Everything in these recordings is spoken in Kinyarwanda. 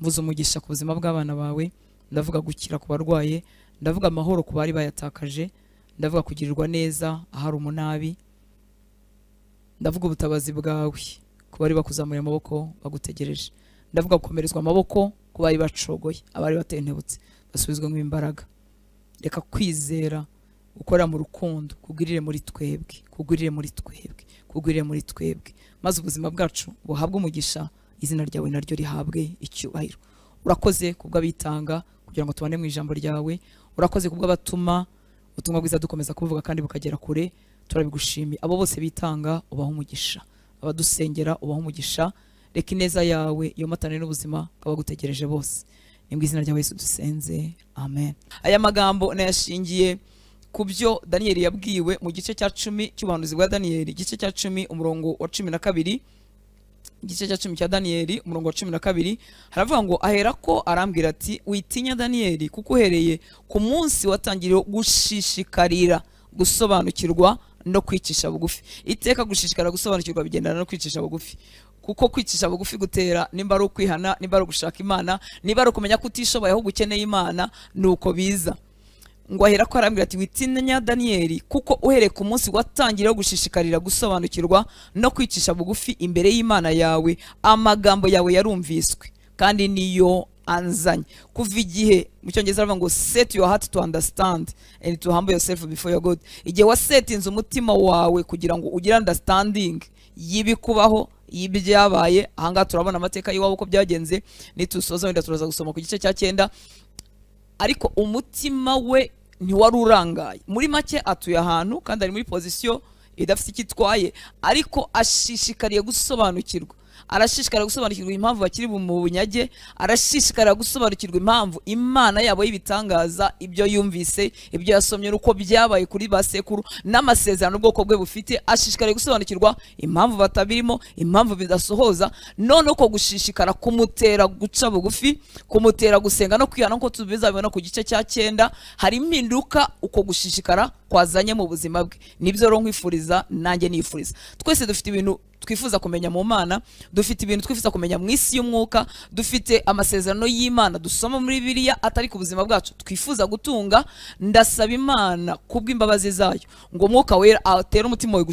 mvuze umugisha ku buzima bw'abana bawe, ndavuga gukira ku barwaye, ndavuga amahoro ku bari bayatakaje, ndavuga kugirirwa neza ahari umunabi, ndavuga ubutabazi bwawe ku bari bakuzamuye amaboko bagutegereje, ndavuga gukomerezwa amaboko ku bari bacogoye, abari batentebutse basubizwe mu imbaraga. Reka kwizera ukora mu rukundo kugwirire muri twebwe, kugwirire muri twebwe, kugwirire muri twebwe, maze ubuzima bwacu buhabwe umugisha, izina ryawe naryo rihabwe icyubahiro. Urakoze kubw'abitanga kugira ngo tubane mu ijambo ryawe, urakoze kubw'abatuma ubutumwa bwiza dukomeza kuvuga kandi bukagera kure, turabigushimiye. Abo bose bitanga ubaho umugisha, abadusengera ubaho umugisha, reka ineza yawe yomatane n'ubuzima bw'abagutegereje bose, ni mu izina rya Yesu dusenze, amen. Aya magambo nayashingiye ku byo Daniyeli yabwiwe mu gice cya 10 cy'ubuhanuzi bwa Daniyeli, igice cya 10 umurongo wa 12, igice cya 10 cya Daniyeli umurongo wa 12, haravuga ngo aherako arambwira ati witinya Daniyeli, kuko uhereye ku munsi watangiriye gushishikarira gusobanukirwa no kwicisha bugufi. Iteka gushishikara gusobanukirwa bigendana no kwicisha bugufi, kuko kwicisha bugufi gutera nimba ari ukwihana, nimba ari gushaka Imana, nimba ari kumenya kutishoboye aho gukeneye Imana, nuko biza. Ngo aherako arambwira ati witinya Daniyeli, kuko uhereye ku munsi watangiriye gushishikarira gusobanukirwa no kwicisha bugufi imbere y'Imana yawe, amagambo yawe yarumviswe kandi niyo anzanye. Kuva igihe mu cyongereza aravuga ngo set your heart to understand and to humble yourself before your God. Igihe wasetinze umutima wawe kugira ngo ugire understanding y'ibikubaho, y'ibyabaye. Ahangaha turabona amateka y'iwabo uko byagenze, nitusoza wenda turaza gusoma ku gice cya 9. Ariko umutima we ntiwari urangaye. Muri make atuye ahantu kandi ari muri position idafite ikitwaye, ariko ashishikariye gusobanukirwa. Arashishikara gusobanukirwa impamvu bakiri mu bunyage, arashishikara gusobanukirwa impamvu Imana yabo y'ibitangaza, ibyo yumvise, ibyo yasomye nuko byabaye kuri basekuru n'amasezerano ubwoko bwe bufite. Ashishikariye gusobanukirwa impamvu batabirimo, impamvu bidasohoza, none uko gushishikara kumutera guca bugufi, kumutera gusenga no kwihana, nko tubizabona ku gice cya 9. Hari impinduka uko gushishikara kwazanye mu buzima bwe. Nibyo ro nkwifuriza nanjye nifuriza. Twese dufite ibintu twifuza kumenya mu Mana, dufite ibintu twifuza kumenya mu isi y'umwuka, dufite amasezerano y'Imana dusoma muri Bibiliya atari ku buzima bwacu twifuza gutunga. Ndasaba Imana kubw'imbabazi zayo ngo Umwuka Wera atere umutima wawe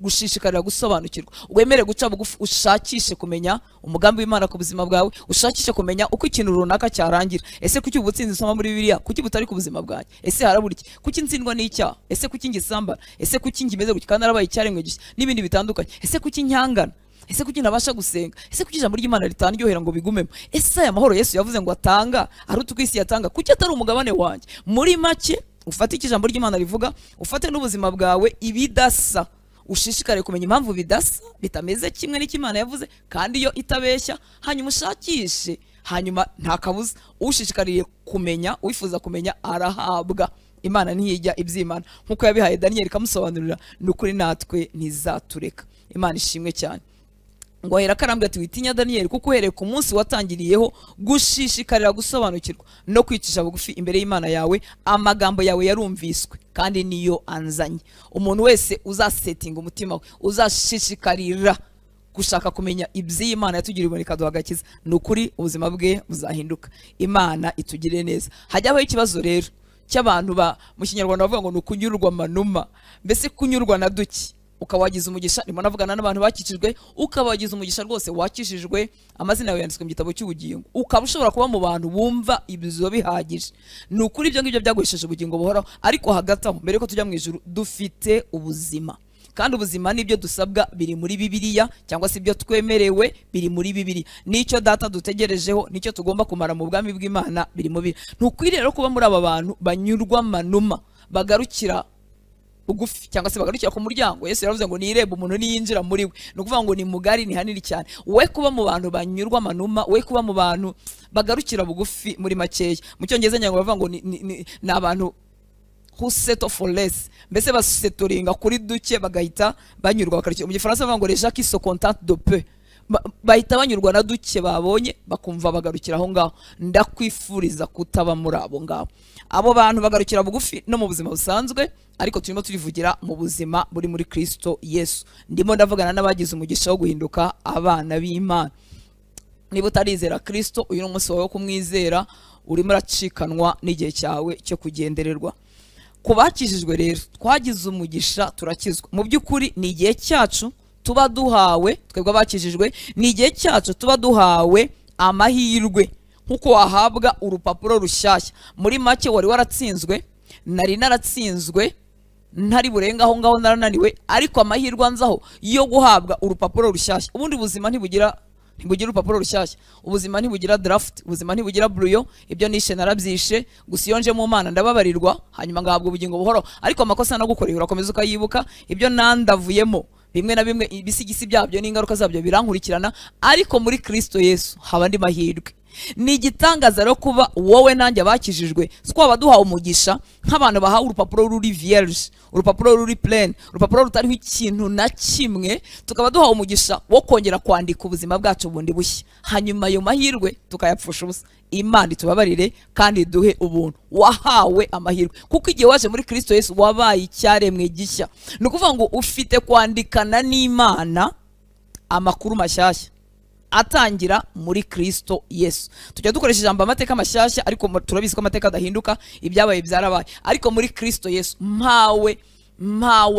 gushishikarira gusobanukirwa, wemere guca bugufi, ushakishe kumenya umugambi w'Imana ku buzima bwawe, ushakishe kumenya uko ikintu runaka cyarangira. Ese kuki ubutsinzi usoma muri Bibiliya kuki butari ku buzima bwanjye? Ese harabura iki? Kuki ntsindwa n'icyaha? Ese kuki ngisambana? Ese kuki ngimeze gutya kandi narabaye icyaremwe gishya n'ibindi bitandukanye? Ese kuki nyangana? Ese kuki nabasha gusenga? Ese kuki ijambo ry'Imana ritanryohera ngo bigumemo? Ese aya mahoro Yesu yavuze ngo atanga aruta kwisi yatanga, kuki atari umugabane wanjye? Muri make ufate iki ijambo ry'Imana rivuga, ufate n'ubuzima bwawe ibidasa, ushishikare kumenya impamvu bidasa, bitameze kimwe n'Imana yavuze kandi yo itabeshya, hanyuma ushakishe, hanyuma nta kabuza ushishikariye kumenya, wifuza kumenya arahabwa. Imana ntiyijya iby'Imana, nkuko yabihaye Daniyeli kamusobanurira, n'ukuri natwe ntizatureka. Imana ishimwe cyane. Ngo ahera karambwira ati witinya Daniyeli, kuko uhereye ku munsi watangiriyeho gushishikarira gusobanukirwa no kwicisha bugufi imbere y'Imana yawe, amagambo yawe yarumviswe kandi niyo anzanye. Umuntu wese uzasetinga umutima we, uzashishikarira gushaka kumenya iby'Imana yatugiriye ikaduha agakiza, n'ukuri ubuzima bwe buzahinduka. Imana itugire neza. Hajyaho ikibazo rero cy'abantu mu Kinyarwanda bavuga ngo nukunyurwa manuma, mbese kunyurwa na duki ukawagiza umugisha. Ndimo navugana n'abantu bakikijwe, ukabagiza umugisha rwose, wakishijwe, amazina yawe yanditswe mu gitabo cy'ubugingo, ukaba ushobora kuba mu bantu bumva ibyo bihagije. N'ukuri ibyo ngibyo byaguhesheje ubugingo buhoraho. Ariko hagati aho, mbere ko tujya mu ijuru, dufite ubuzima, kandi ubuzima nibyo dusabwa biri muri Bibiliya, cyangwa se ibyo twemerewe biri muri Bibiliya. Nicyo data dutegerejeho, nicyo tugomba kumara mu bwami bw'Imana, biri mu Bibiliya. Ntukwiriye rero kuba muri aba bantu banyurwa manuma, bagarukira bugufi cyangwa se bagarukira ku muryango. Yesu yaravuze ngo nirebe umuntu niyinjira muri we, no kuvuga ngo ni mugari, ni hanini cyane. We kuba mu bantu banyurwa manuma, we kuba mu bantu bagarukira bugufi muri makeya. Mu cyongereza nyango bavuga ngo ni abantu who settle for less, mbese basetoringa kuri duke bagahita banyurwa bakarukira. Mu Gifaransa bavuga ngo les gens qui sont contents de peu, bahita banyurwa na duke babonye bakumva bagarukira aho ngaho. Ndakwifuriza kutaba muri abo ngaho. Abo bantu bagarukira bugufi no mu buzima busanzwe, ariko turimo turivugira mu buzima buri muri Kristo Yesu. Ndimo ndavugana n'abagize umugisha wo guhinduka abana b'Imana. niba utarizera Kristo uyu n'umunsi wawe wo kumwizera, urimo uracikanwa n'igihe cyawe cyo kugendererwa. Kubakijijwe rero twagize umugisha, turakizwa. Mu by'ukuri ni igihe cyacu tuba duhawe, twebwe abakijijwe ni igihe cyacu tuba duhawe amahirwe nkuko wahabwa urupapuro rushyashya. Muri make wari waratsinzwe, nari naratsinzwe, ntari burenga aho ngaho narananiwe, ariko amahirwe anzaho yo guhabwa urupapuro rushyashya. Ubundi buzima ntibugira urupapuro rushyashya, ubuzima ntibugira draft, ubuzima ntibugira brouillon. Ibyo nishe narabyishe, gusa iyo nje mu Mana ndababarirwa, hanyuma ngahabwa ubugingo buhoro. Ariko amakosa nagukoreye urakomeza ukayibuka, ibyo nandavuyemo bimwe na bimwe ibisigisi byabyo n'ingaruka zabyo birankurikirana. Ariko muri Kristo Yesu haba andi mahirwe. Ni igitangaza rero kuba wowe nanjye abakijijwe twaba duhawe umugisha nk'abantu bahawe urupapuro ruri vierge, urupapuro ruri plain, urupapuro rutariho ikintu na kimwe, tukaba duhawe umugisha wo kongera kwandika ubuzima bwacu bundi bushya, hanyuma ayo mahirwe tukayapfusha ubusa. Imana itubabarire kandi duhe ubuntu. Wahawe amahirwe kuko igihe waje muri Kristo Yesu wabaye icyaremwe gishya. Ni ukuvuga ngo ufite kwandikana n'Imana amakuru mashyashya atangira muri Kristo Yesu. Tujya dukoresha ijambo amateka mashyashya, ariko turabizi ko amateka adahinduka, ibyabaye byarabaye. Ariko muri Kristo Yesu mpawe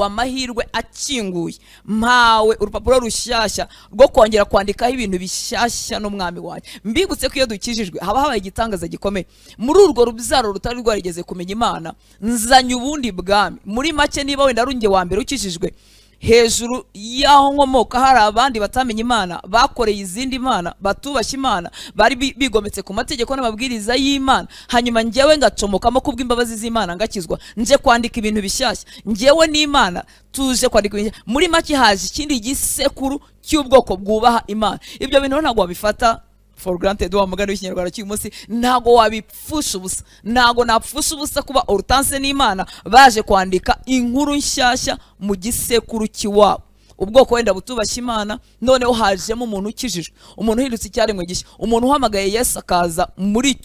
amahirwe akinguye, mpawe urupapuro rushyashya rwo kongera kwandikaho ibintu bishyashya n'umwami wanjye. Mbibutse ko iyo dukijijwe haba habaye igitangaza gikomeye. Muri urwo rubyaro rutari rwarigeze kumenya Imana, nzanye ubundi bwami. Muri make niba wenda ari njye wa mbere ukijijwe, hejuru y'aho nkomoka hari abandi batamenya Imana, bakoreye izindi mana, batubashye Imana, bari bigometse ku mategeko n'amabwiriza y'Imana. Hanyuma njyewe ngacomokamo kubw'imbabazi z'Imana ngakizwa, nje kwandika ibintu bishyashya. Njyewe n'Imana tuje kwandika ibintu. Muri make haje ikindi gisekuru cy'ubwoko bwubaha Imana. Ibyo bintu ntabwo wabifata for granted. Wa mugani w'ikinyarwanda cy'uyu munsi ntago wabipfusha ubusa, ntago napfusha ubusa kuba Hortense n'Imana baje kwandika inkuru nshyashya mu gisekuru cy'iwabo. Ubwoko wenda butubashye Imana, noneho hajemo umuntu ukijijwe, umuntu uhindutse icyaremwe gishya, umuntu uhamagaye Yesu akaza muri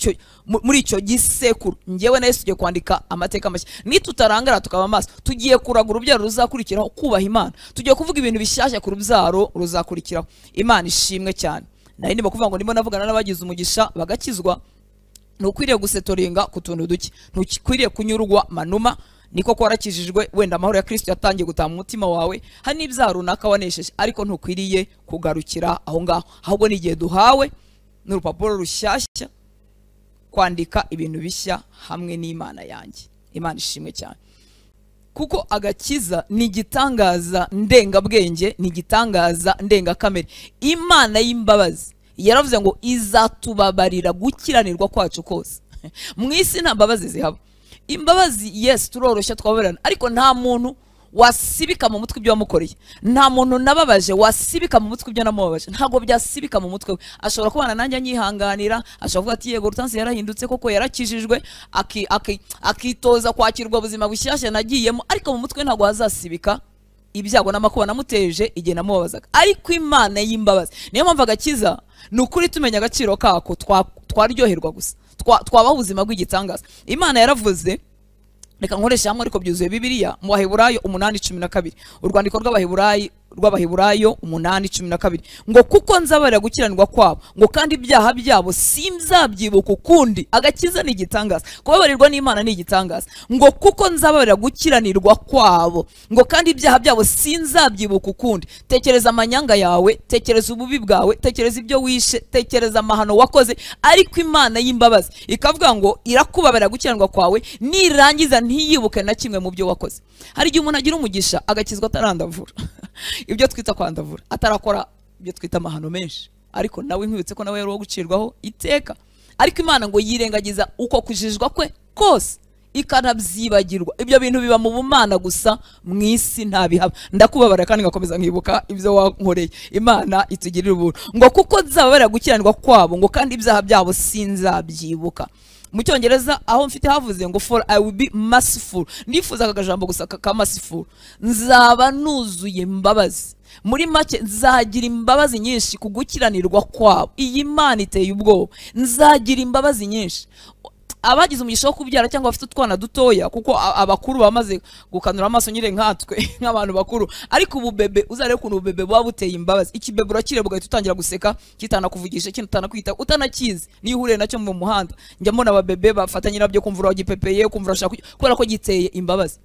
icyo gisekuru. Njyewe na Yesu tugiye kwandika amateka mashya. Nitutarangara tukaba maso, tugiye kuragura urubyaro ruzakurikiraho kubaha Imana, tugiye kuvuga ibintu bishyashya ku rubyaro ruzakurikiraho. Imana ishimwe cyane. Nari ndimo kuvuga ngo ndimo navugana n'abagize umugisha bagakizwa. Ntukwiriye gusetoringa ku tuntu duke, ntukwiriye kunyurwa manuma. Niko ko warakijijwe, wenda amahoro ya Kristo yatangiye gutaha mu mutima wawe, hari n'ibyaha runaka wanesheje, ariko ntukwiriye kugarukira aho ngaho. Ahubwo ni igihe duhawe n'urupapuro rushyashya kwandika ibintu bishya hamwe n'Imana yanjye. Imana ishimwe cyane. Kuko agakiza ni igitangaza ndengabwenge, ni igitangaza ndengakamere. Imana y'imbabazi yaravuze ngo izatubabarira gukiranirwa kwacu kose. Mu isi nta mbabazi zihaba. Imbabazi yes turoroshya twabarana, ariko nta muntu wasibika mu mutwe ibyo wamukoreye. Nta muntu nababaje wasibika mu mutwe ibyo namubabaje. Ntago byasibika mu mutwe we. Ashobora kubana nanjye anyihanganira, ashobora kuvuga ati yego Hortense yarahindutse koko yarakijijwe, akitoza kwakirwa ubuzima bushyashya nagiyemo, ariko mu mutwe ntago hazasibika ibyago n'amakuba namuteje igihe namubabazaga. Ariko Imana y'imbabazi, niyo mpamvu agakiza ni ukuri tumenya agaciro kako, twaryoherwa gusa, twabaho ubuzima bw'igitangaza. Imana yaravuze, reka nkoresha hamwe ariko byuzuye Bibiliya, mu Baheburayo 8:12, urwandiko rw'Abaheburayo 8:12, ngo kuko nzabarira gukiranirwa kwabo, ngo kandi ibyaha byabo simzabyibuka ukundi. Agakiza ni igitangaza, kubabarirwa n'Imana ni igitangaza. Ngo kuko nzabarira gukiranirwa kwabo, ngo kandi ibyaha byabo sinzabyibuka ukundi. Tekereza amanyanga yawe, tekereza ububi bwawe, tekereza ibyo wishe, tekereza amahano wakoze, ariko Imana y'imbabazi ikavuga ngo irakubabarira gukiranirwa kwawe, nirangiza ntiyibuke na kimwe mu byo wakoze. Hari igihe umuntu agira umugisha agakizwa atarandavura ibyo twita kwandavura, atarakora ibyo twita amahano menshi, ariko nawe nkwibutse ko nawe yari uwo gucirwaho iteka. Ariko Imana ngo yirengagiza uko kujijwa kwe kose, ikanabyibagirwa. Ibyo bintu biba mu bumana gusa, mu isi ntabihaba. Ndakubabara kandi ngakomeza nkibuka ibyo wankoreye. Imana itugirira ubuntu. Ngo kuko nzababarira gukiranirwa kwabo, ngo kandi ibyaha byabo sinzabyibuka. Mu Cyongereza aho mfite havuze ngo for I will be merciful. Ndifuza akajambo gusa ka merciful. Nzaba nuzuye imbabazi. Muri make nzagira imbabazi nyinshi kugukiranirwa kwabo. Iyi Imana iteye ubwoba. Nzagira imbabazi nyinshi. abagize umugisha wo kubyara cyangwa bafite utwana dutoya, kuko abakuru bamaze gukanura amaso nyire nkatwe nk'abantu bakuru, ariko ubu bebe uzarebe ukuntu ubebe buba buteye imbabazi. Iki bebe urakireba ugahita utangira guseka, kitanakuvugisha, kitanakwita, utanakizi. Niyo uhuriye nacyo mu muhanda, njya mbona ababebe bafatanye nabyo, kumva uragipepeye, kumva urashaka, kubera ko giteye imbabazi.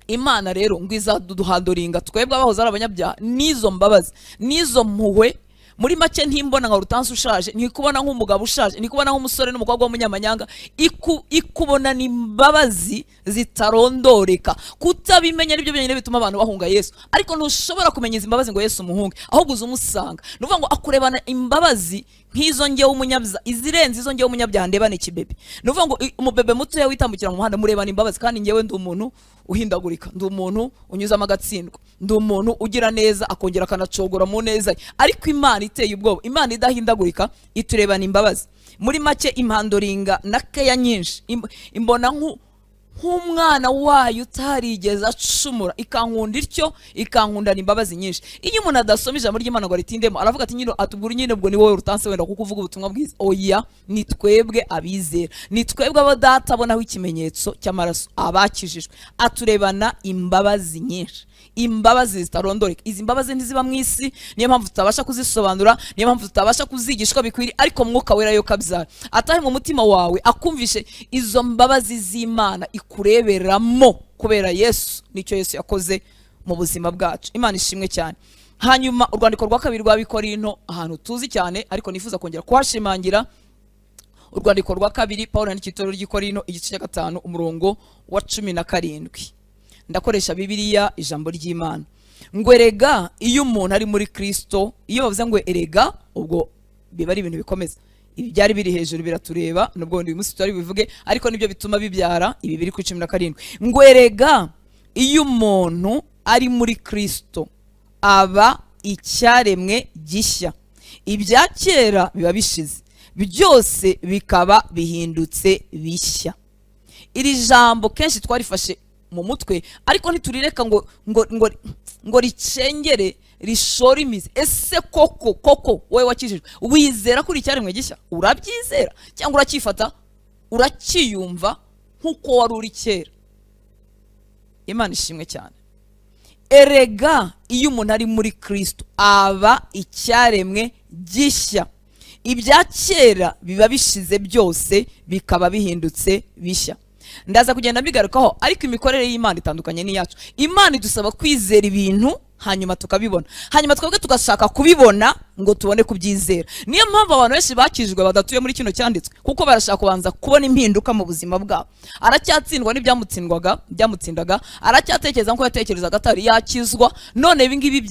Imana rero ngo izaduhandoringa twebwe abahoze ari abanyabyaha n'izo mbabazi n'izo mpuhwe. Muri make ntimbona nka Rutansi ushaje, ntikubona nk'umugabo ushaje, ntikubona nk'umusore n'umukobwa w'umunyamanyanga, ikubona n'imbabazi zitarondoreka. Kutabimenya nibyo byonyine bituma abantu bahunga Yesu, ariko ntushobora kumenya izi mbabazi ngo Yesu umuhunge, ahubwo uzumusanga. Nuvuga ngo akurebana imbabazi nk'izo ngewe umunyabyaha, izirenze izo ngewe umunyabyaha ndebane kibebe. Nuvuga ngo umubebe mutoya witambukira mu muhanda murebana imbabazi, kandi ngewe ndi umuntu uhindagurika, ndi umuntu unyuzamo agatsindwa, ndi umuntu ugira neza akongera akanacogora mu neza. Ariko Imana iteye ubwoba, Imana idahindagurika, iturebana imbabazi. Muri make impandoringa na keya nyinshi, imbona nk'umwana wayo utarigeze acumura, ikankunda ityo, ikankundana imbabazi nyinshi. Iyo umuntu adasoma ijambo ry'Imana ngo ritindemo, aravuga ati nyine atubura nyine ubwo ni wowe Rutansi wenda kuko uvuga ubutumwa bwiza. Oya, ni twebwe abizera, ni twebwe abo data abonaho ikimenyetso cy'amaraso, abakijijwe. Aturebana imbabazi nyinshi, imbabazi zitarondoreka. Izi mbabazi ntiziba mu isi, niyo mpamvu tutabasha kuzisobanura, niyo mpamvu tutabasha kuzigishwa bikwiriye, ariko Mwuka Wera yo kabyara atahe mu mutima wawe, akumvishe izo mbabazi z'Imana ikureberamo, kubera Yesu, nicyo Yesu yakoze mu buzima bwacu. Imana ishimwe cyane. Hanyuma urwandiko rwa kabiri rwa Bikorinto, ahantu tuzi cyane ariko nifuza kongera kuhashimangira, urwandiko rwa kabiri Pawulo yandikiye itorero ry'Ikorinto, igice cya 5 umurongo wa 17. Ndakoresha Bibiliya, ijambo ry'Imana. Ngo erega iyo umuntu ari muri Kristo, iyo bavuze ngo erega, ubwo biba ari ibintu bikomeza. Ibi byari biri hejuru biratureba, nubwo uyu munsi tutari bivuge, ariko nibyo bituma bibyara ibi biri ku 17. Ngo erega iyo umuntu ari muri Kristo aba icyaremwe gishya, ibya kera biba bishize, byose bikaba bihindutse bishya. Iri jambo kenshi twarifashe mu mutwe, ariko ntiturireka ngo ricengere, rishora imizi. Ese koko wowe wakijijwe wizera kuri icyaremwe gishya? Urabyizera cyangwa urakifata urakiyumva nkuko wari uri kera? Imana ishimwe cyane. Erega iyo umuntu ari muri Kristo aba icyaremwe gishya, ibya kera biba bishize, byose bikaba bihindutse bishya. Ndaza kugenda mbigarukaho, ariko imikorere y'Imana itandukanye n'iyacu. Imana idusaba kwizera ibintu hanyuma tukabibona, hanyuma twebwe tugashaka kubibona ngo tubone kubyizera. Niyo mpamvu abantu benshi bakijijwe badatuye muri kino cyanditswe, kuko barashaka kubanza kubona impinduka mu buzima bwabo. Aracyatsindwa byamutsindaga, aracyatekereza nko yatekerezaga atari yakizwa, none ibi ngibi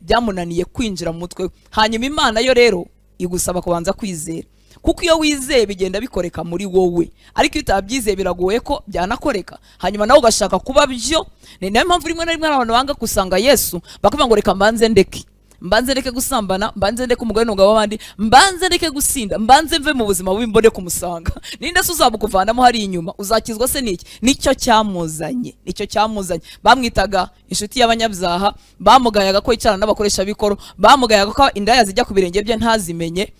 byamunaniye kwinjira mu mutwe. Hanyuma Imana yo rero igusaba kubanza kwizera, kuko iyo wizeye bigenda bikoreka muri wowe, ariko iyo utabyizeye biragoye ko byanakoreka. Hanyuma nawe ugashaka kuba byo. Ni nayo mpamvu rimwe na rimwe abantu banga gusanga Yesu, bakavuga ngo reka mbanze ndeke gusambana, mbanze ndeke umugore n'umugabo w'abandi, mbanze ndeke gusinda, mbanze mve mu buzima bubi mbone kumusanga. Ninde se uzabukuvanamo hari inyuma? Uzakizwa se niki? Nicyo cyamuzanye. Bamwitaga inshuti y'abanyabyaha, bamugayaga ko yicarana n'abakoresha bikoro, bamugayaga ko indaya zijya ku birenge bye ntazimenye,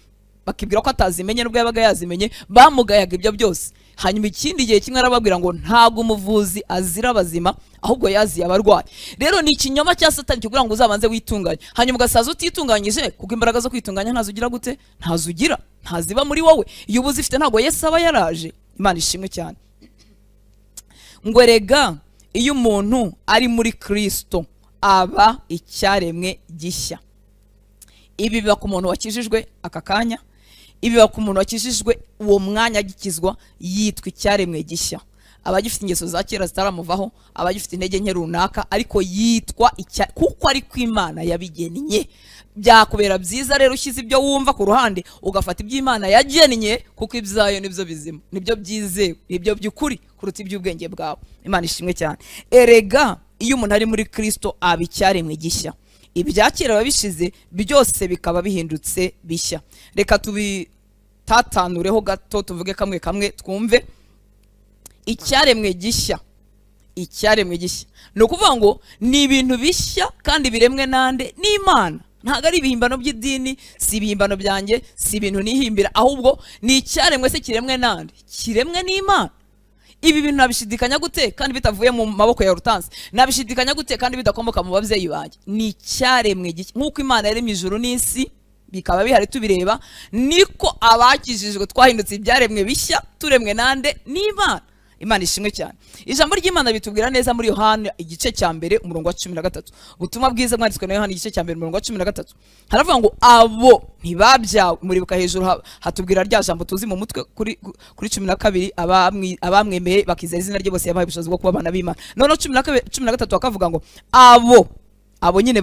bakibwira ko atazimenye nubwo yabaga yazimenye, bamugayaga ibyo byose. Hanyuma ikindi gihe kimwe arababwira ngo ntabwo umuvuzi azira abazima, ahubwo yaziye abarwayi. Rero ni ikinyoma cya Satani kigugira ngo uzabanze witunganye, hanyuma ugasaza utitunganyije, kuko imbaraga zo kwitunganya ntazugira gute? Ntazugira, ntaziba muri wowe. Iyo ubuze ifite ntabwo Yesu aba yaraje. Imana ishimwe cyane. Ngo erega iyo umuntu ari muri Kristo aba icyaremwe gishya. Ibi biba ku muntu wakijijwe aka kanya, ibi biba ku muntu wakijijwe uwo mwanya agikizwa, yitwa icyaremwe gishya. Abagifite ingeso za kera zitaramuvaho, abagifite intege nke runaka, ariko yitwa kuko ari ko Imana yabigennye. Byakubera byiza rero ushyize ibyo wumva ku ruhande, ugafata iby'Imana yagennye, kuko ibyayo nibyo bizima, nibyo byizewe, nibyo by'ukuri kuruta iby'ubwenge bwawe. Imana ishimwe cyane. Erega iyo umuntu ari muri Kristo aba icyaremwe gishya, ibya kera biba bishize, byose bikaba bihindutse bishya. Reka tubitatanureho gato, tuvuge kamwe kamwe twumve. Icyaremwe gishya, icyaremwe gishya ni ukuvuga ngo ni ibintu bishya kandi biremwe nande n'Imana. ntago ari ibihimbano by'idini, si ibihimbano byanjye, si ibintu nihimbira, ahubwo ni icyaremwe se kiremwe nande, kiremwe n'Imana. Ibi bintu nabishidikanya gute kandi bitavuye mu maboko ya Hortense? Nabishidikanya gute kandi bidakomoka mu babyeyi banjye? Ni icyaremwe nk'uko Imana yaremye ijuru n'isi bikaba bihari tubireba, niko abakijijwe twahindutse ibyaremwe bishya, turemwe nande, n'Imana. Imana ishimwe cyane. Ijambo ry'Imana bitubwira neza muri Yohana igice cya mbere umurongo wa 13. Ubutumwa bwiza mwanditswe na Yohana igice cya mbere umurongo wa 13. Haravuga ngo abo ntibabyawe, muribuka hejuru hatubwira rya jambo tuzi mu mutwe kuri 12, abamwemeye bakizera izina rye bose yabaye ubushobozi bwo kuba abana b'Imana. None 13 akavuga ngo abo nyine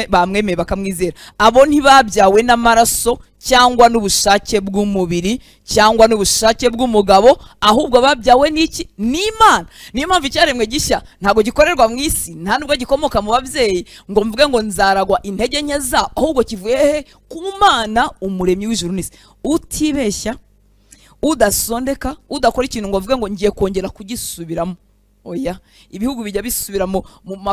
bamwemeye bakamwizera, abo ntibabyawe n'amaraso cyangwa n'ubushake bw'umubiri cyangwa n'ubushake bw'umugabo, ahubwo babyawe n'iki? N'Imana. Niyo mpamvu icyaremwe gishya ntago gikorerwa mu isi, nta nubwo gikomoka mu babyeyi ngo mvuge ngo nzaragwa intege nke za, ahubwo kivuye he? Ku Mana umuremyi w'ijuru n'isi, utibeshya, udasondeka, udakora ikintu ngo mvuge ngo ngiye kongera kugisubiramo. Oya, ibihugu bijya bisubira mu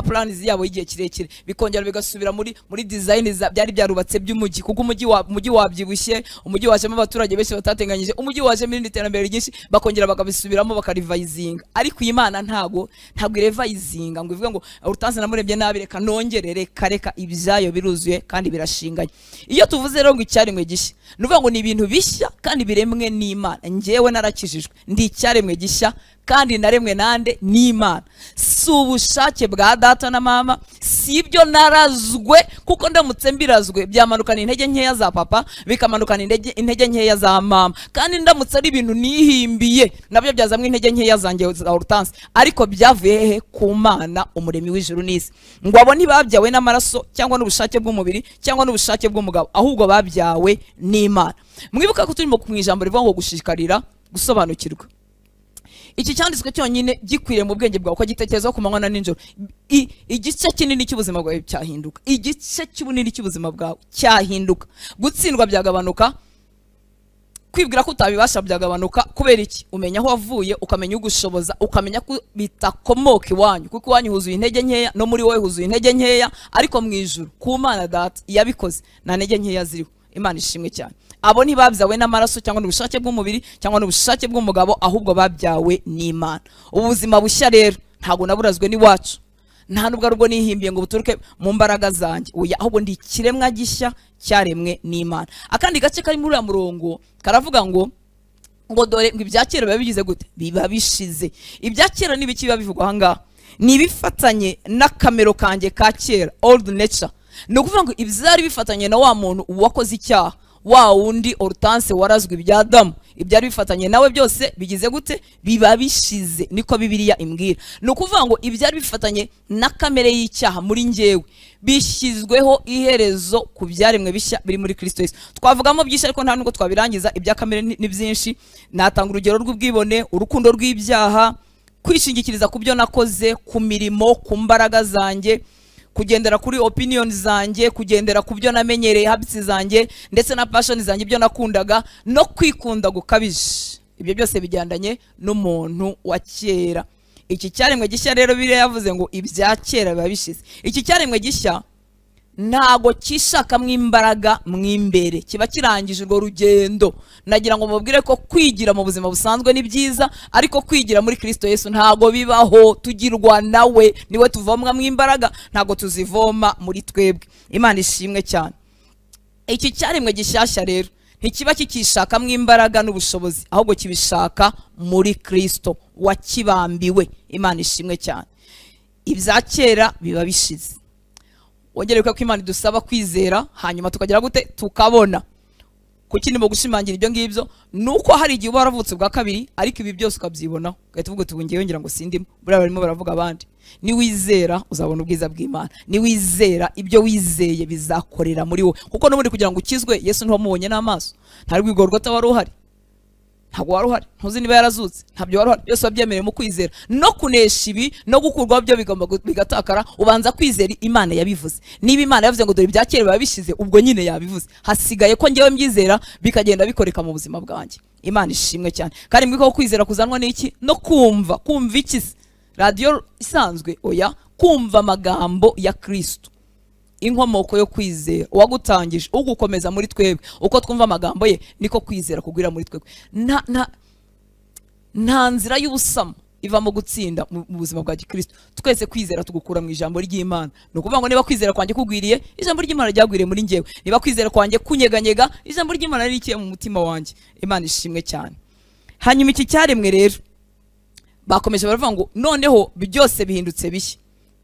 plans yabo y'igihe kirekire, bikongera bigasubira muri design byari byarubatse by'umujyi, kuko umujyi wabyibushye, umujyi wajemo abaturage benshi batatenganyije, umujyi wajemo irindi terambere ryinshi, bakongera bakabisubiramo bakarivayizinga. Ariko Imana ntago irevayizinga ngo ivuge ngo Hortense namurebye nabi reka nongere, reka ibyayo biruzuye kandi birashinganye. Iyo tuvuze rero ngo icyaremwe gishya, nuvuga ngo ni ibintu bishya kandi biremwe n'Imana. Njyewe narakijijwe, ndi icyaremwe gishya kandi naremwe nande, n'Imana. Si ubushake bwa data na mama, si ibyo narazwe, kuko ndamutse mbirazwe byamanukana intege nkeya za papa, bikamanukana intege nkeya za mama, kandi ndamutse ari ibintu nihimbiye nabyo byazamwe intege nkeya zanjye za Hortense, ariko byavuye hehe? Ku Mana umuremyi w'ijuru n'isi. Ngo abo ntibabyawe n'amaraso cyangwa n'ubushake bw'umubiri cyangwa n'ubushake bw'umugabo, ahubwo babyawe n'Imana. Mwibuka ko turimo mu ijambo rivuga ngo gushishikarira gusobanukirwa. Iki cyanditswe cyonyine gikwiriye mu bwenge bwawe, ukagitekerezaho ku manywa na nijoro. Igice kinini cy'ubuzima bwawe cyahinduka, igice cy'ubunini cy'ubuzima bwawe cyahinduka. Gutsindwa byagabanuka, kwibwira ko utabibasha byagabanuka. Kubera iki? Umenya aho wavuye, ukamenya ugushoboza, ukamenya ko bitakomoka iwanyu, kuko iwanyu huzuye intege nkeya, no muri wowe huzuye intege nkeya, ariko mu ijuru ku Mana data yabikoze nta ntege nkeya ziriho. Imana ishimwe cyane. Abo ntibabyawe n'amaraso cyangwa n'ubushake bw'umubiri cyangwa n'ubushake bw'umugabo, ahubwo babyawe n'Imana. Ubuzima bushya rero ntago naburazwe n'iwacu, nta nubwo arubwo nihimbiye ngo buturuke mu mbaraga zanjye, oya, ahubwo ndi ikiremwa gishya cyaremwe n'Imana. Akandi gace kari muri uriya murongo karavuga ngo dore ngo ibya kera biba bigize gute? Biba bishize. Ibya kera n'ibiki biba bivugwa aha ngaha? Ni ibifatanye n'akamero kanjye ka kera, old nature. Ni ukuvuga ngo ibyari bifatanye na wa muntu uwakoze icyaha, wa wundi Hortense warazwe ibya Adamu, ibyari bifatanye nawe byose bigize gute? Biba bishize, niko Bibiliya imbwira. Ni ukuvuga ngo ibyari bifatanye na kamere y'icyaha muri njyewe bishyizweho iherezo ku byaremwe bishya biri muri Kristo Yesu. Twavugamo byinshi ariko nta nubwo twabirangiza, ibya kamere ni byinshi. Natanga urugero rw'ubwibone, urukundo rw'ibyaha, kwishingikiriza ku byo nakoze, ku mirimo, ku mbaraga zanjye, kugendera kuri opinion zanjye, kugendera ku byo namenyereye, habits zanjye, ndetse na passion zanjye, ibyo nakundaga, no kwikunda gukabije. Ibyo byose bijyandanye n'umuntu wa kera. Iki cyaremwe gishya rero Bibiliya yavuze ngo ibya kera biba bishize. Iki cyaremwe gishya ntago kishakamo imbaraga mwimbere, kiba kirangije urwo rugendo. Nagira ngo mubwire ko kwigira mu buzima busanzwe ni byiza, ariko kwigira muri Kristo Yesu ntago bibaho. Tugirwa nawe, niwe tuvomwa mu imbaraga, ntago tuzivoma muri twebwe. Imana ishimwe cyane. Iki cyaremwe gishyashya rero ntikiba kikishakamo imbaraga n'ubushobozi, ahubwo kibishaka muri Kristo wakibambiwe. Imana ishimwe cyane. Ibya kera biba bishize. Wongere ko Imana idusaba kwizera, hanyuma tukagira gute? Tukabona. Kuki ndimo gushimangira ibyo ngibyo? Nuko hari igihe uba waravutse bwa kabiri, ariko ibi byose ukabyibonaho, ugahita uvuga uti ngiye ngira ngo sindimo. Buriya barimo baravuga abandi. Ni wizera uzabona ubwiza bw'Imana, ni wizera ibyo wizeye bizakorera muri wowe. Kuko n'ubundi kugira ngo ukizwe Yesu ntiwamubonye n'amaso, nta rw'igorogota wari uhari, ntabwo wari uhari, ntuzi niba yarazutse, ntabyo wari uhari. Byose wabyemereye mu kwizera, no kunesha ibi no gukurwaho byo bigomba bigatakara. Ubanza kwizera Imana yabivuze. Niba Imana yavuze ngo dore ibya kera biba bishize, ubwo nyine yabivuze. Hasigaye ko ngewe mbyizera bikagenda bikoreka mu buzima bwanjye. Imana ishimwe cyane. Kandi mwiko kwizera kuzanwa n'iki? No kumva iki? Radio isanzwe? Oya, kumva amagambo ya Kristo. inkomoko yo kwizera, uwagutangije, ugukomeza muri twebwe. Uko twumva amagambo ye niko kwizera kugwira muri twebwe. Nta nzira y'ubusamo iva mu gutsinda mu buzima bwa Gikristo. Twese kwizera tugukura mu ijambo ry'Imana. No kuvuga ngo niba kwizera kwanjye kugwiriye, ijambo ry'Imana ryagwiriye muri njyewe. Niba kwizera kwanjye kunyeganyega, ijambo ry'Imana rikiye mu mutima wanjye. Imana ishimwe cyane. Hanyuma iki cyaremwe rero bakomeje baravuga ngo noneho byose bihindutse bishya.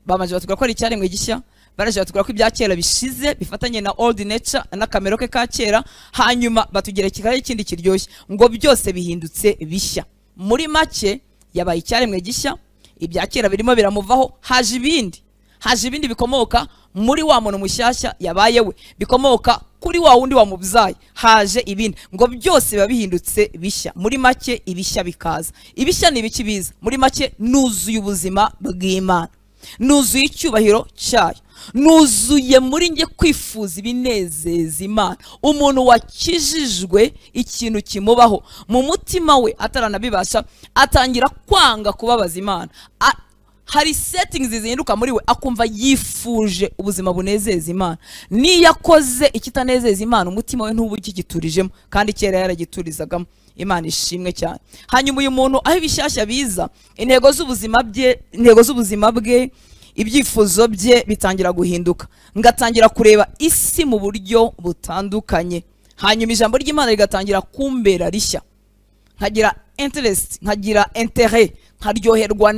Bamaje batubwira ko ari icyaremwe gishya, baraje batubwira ko ibya kera bishize bifatanye na old nature na kamero ke ka kera, hanyuma batugerekeraho ikindi kiryoshye ngo byose bihindutse bishya. Muri make yabaye icyaremwe gishya, ibya kera birimo biramuvaho, haje ibindi bikomoka muri wa muntu mushyashya yabaye we, bikomoka kuri wa wundi wamubyaye, haje ibindi ngo byose biba bihindutse bishya. Muri make ibishya bikaza. Ibishya ni ibiki biza? Muri make nuzuye ubuzima bw'Imana, nuzuye icyubahiro cyayo, nuzuye muri nge kwifuza ibinezeza Imana. Umuntu wakijijwe ikintu kimubaho mu mutima we ataranabibasha, atangira kwanga kubabaza Imana. Hari settings zihinduka muri we, akumva yifuje ubuzima bunezeza Imana. Niyo akoze ikitanezeza Imana, umutima we ntubu ikigiturijemo, kandi kera yaragiturizagamo. Imana ishimwe cyane. Hanyuma uyu muntu aho ibishyashya biza, intego z'ubuzima bwe, ibyifuzo bye bitangira guhinduka, ngatangira kureba isi mu buryo butandukanye. Hanyuma ijambo ry'Imana rigatangira kumbera rishya, nkagira interest, nkagira intérêt, nkaryoherwa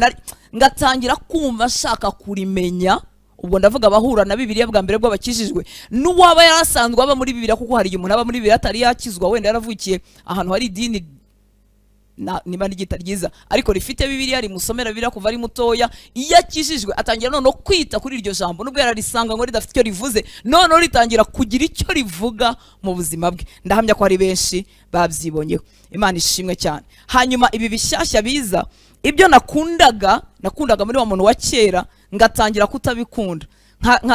ngatangira kumva shaka kurimenya. Ubwo ndavuga abahura na Bibiliya bwa mbere bw'abakijijwe, n'uwaba yarasanzwe aba muri Bibiliya, kuko hari umuntu aba muri Bibiliya atari yakizwa, wenda yaravukiye ahantu hari idini niba n'igita ryiza ariko rifite Bibiliya, rimusomera Bibiliya kuva ari mutoya. Iyo akijijwe atangira none kwita kuri iryo jambo, nubwo yararisanga ngo ridafite icyo rivuze, none ritangira kugira icyo rivuga mu buzima bwe. Ndahamya ko hari benshi babyibonyeho. Imana ishimwe cyane. Hanyuma ibi bishyashya biza, ibyo nakundaga muri wa muntu wa kera, ngatangira kutabikunda,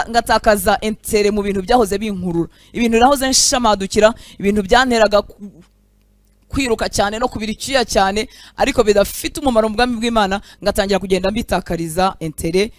ngatakaza entere mu bintu byahoze binkurura, ibintu nahoze nshamadukira, ibintu byanteraga kwiruka cyane no kubira icyuya cyane, ariko bidafite umumaro mu bwami bw'Imana, ngatangira kugenda mbitakariza entere,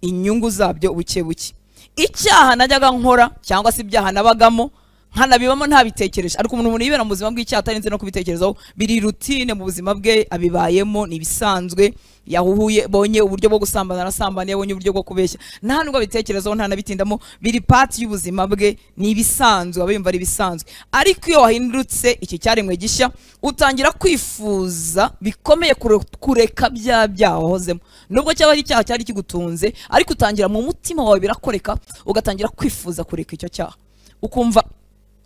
inyungu zabyo buke buke. Icyaha najyaga nkora cyangwa se ibyaha nabagamo nkanabibamo ntabitekereje, ariko umuntu yibera mu buzima bw'icyaha atarinze no kubitekerezaho, biri routine mu buzima bwe, abibayemo, ni bisanzwe. Yahuhuye bonye uburyo bwo gusambana, arasambana, yabonye uburyo bwo kubeshya, nta nubwo bitekerezaho, nta nabitindamo, biri part y'ubuzima bwe, ni bisanzwe, abayumva ari bisanzwe. Ariko iyo wahindutse iki cyaremwe gishya, utangira kwifuza bikomeye kureka bya byaha wahozemo. Nubwo cyaba ari icyaha cyari kigutunze, ariko utangira mu mutima wawe birakoreka, ugatangira kwifuza kureka icyo cyaha, ukumva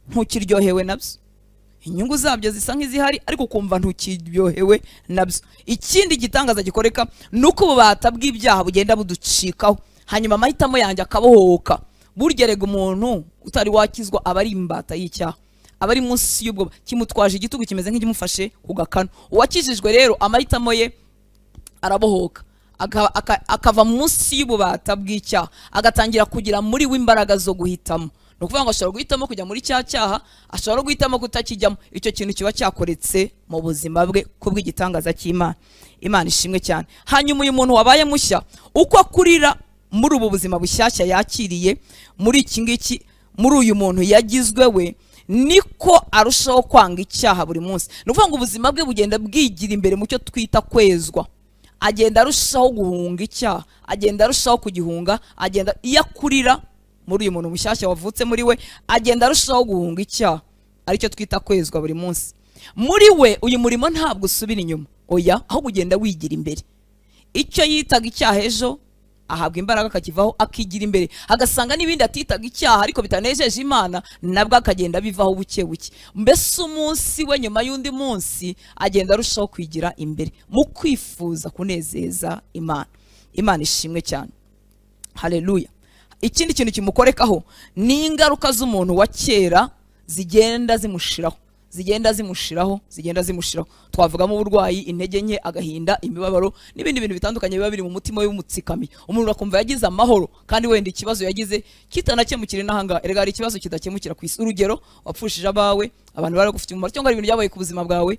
ntukiryohewe nabyo. Inyungu zabyo zisa nk'izihari, ariko ukumva ntukiryohewe nabyo. Ikindi gitangaza gikoreka nuko ububata bw'ibyaha bugenda buducikaho, hanyuma amahitamo yanjye akabohoka. Burya rega umuntu utari wakizwa aba ari imbata y'icyaha, aba ari munsi y'ubwo kimutwaje igitugu kimeze nk'igimufashe ku gakano. Uwakijijwe rero amahitamo ye arabohoka, akava munsi y'ububata bw'icyaha, agatangira kugira muri we imbaraga zo guhitamo. Nukuvuga ngo ashobora guhitamo kujya muri cya cyaha, ashobora guhitamo kutakijyamo. Icyo kintu kiba cyakoretse mu buzima bwe kubw'igitangaza cy'Imana. Imana ishimwe cyane. Hanyuma uyu muntu wabaye mushya, uko akurira muri ubu buzima bushyashya yakiriye, muri iki ngiki, muri uyu muntu yagizwe we, niko arushaho kwanga icyaha buri munsi. Nukuvuga ngo ubuzima bwe bugenda bwigira imbere mu cyo twita kwezwa. Agenda arushaho guhunga icyaha, agenda arushaho kugihunga, agenda iyo akurira muri uyu muntu mushyashya wavutse muri we, agenda arushaho guhunga icyaha, aricyo twita kwezwa buri munsi. Muri we uyu murimo ntabwo usubira inyuma, oya, aho kugenda wigira imbere. Icyo yitaga icyaha ejo ahabwa imbaraga akakivaho, akigira imbere, agasanga n'ibindi atitaga icyaha ariko bitanejeje Imana, nabwo akagenda bivaho buke buke. Mbese umunsi we nyuma y'undi munsi agenda arushaho kwigira imbere mu kwifuza kunezeza Imana. Imana ishimwe cyane. Haleluya. Ikindi kintu kimukorekaho ni ingaruka z'umuntu wa kera zigenda zimushiraho. Twavugamo uburwayi, intege nke, agahinda, imibabaro n'ibindi bintu bitandukanye biba biri mu mutima we w'umutsikami. Umuntu akumva yagize amahoro, kandi wenda ikibazo yagize kitanakemukire n'ahanga. Erega hari ikibazo kidakemukira ku isi. Urugero, wapfushije abawe, abantu baragufite umumaro, cyangwa ibintu byabaye ku buzima bwawe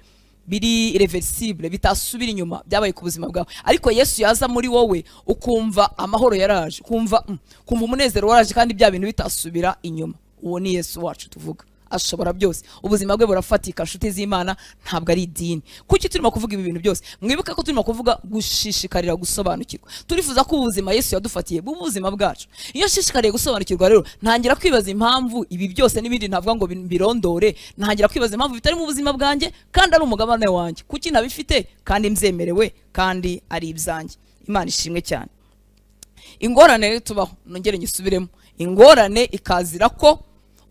biri irreversible bitasubira inyuma byabaye ku buzima bwawe, ariko Yesu yaza muri wowe ukumva amahoro yaraje, kumva umunezero waraje kandi bya bintu bitasubira inyuma. Uwo ni Yesu wacu tuvuga, ashobora byose, ubuzima bwe burafatika. Nshuti z'Imana, ntabwo ari idini. Kuki turimo kuvuga ibi bintu byose? Mwibuke ko turimo kuvuga gushishikarira gusobanukirwa. Turifuza ko ubuzima Yesu yadufatiye bw'ubuzima bwacu. Iyo nshishikariye gusobanukirwa rero, ntangira kwibaza impamvu ibi byose n'ibindi ntavuga ngo birondore, ntangira kwibaza impamvu bitari mu buzima bwanjye kandi ari umugabane wanjye. Kuki nabifite kandi mzemerewe kandi ari ibyanjye? Imana ishimwe cyane. Ingorane tubaho, nongere ngisubiremo, ingorane ikazira ko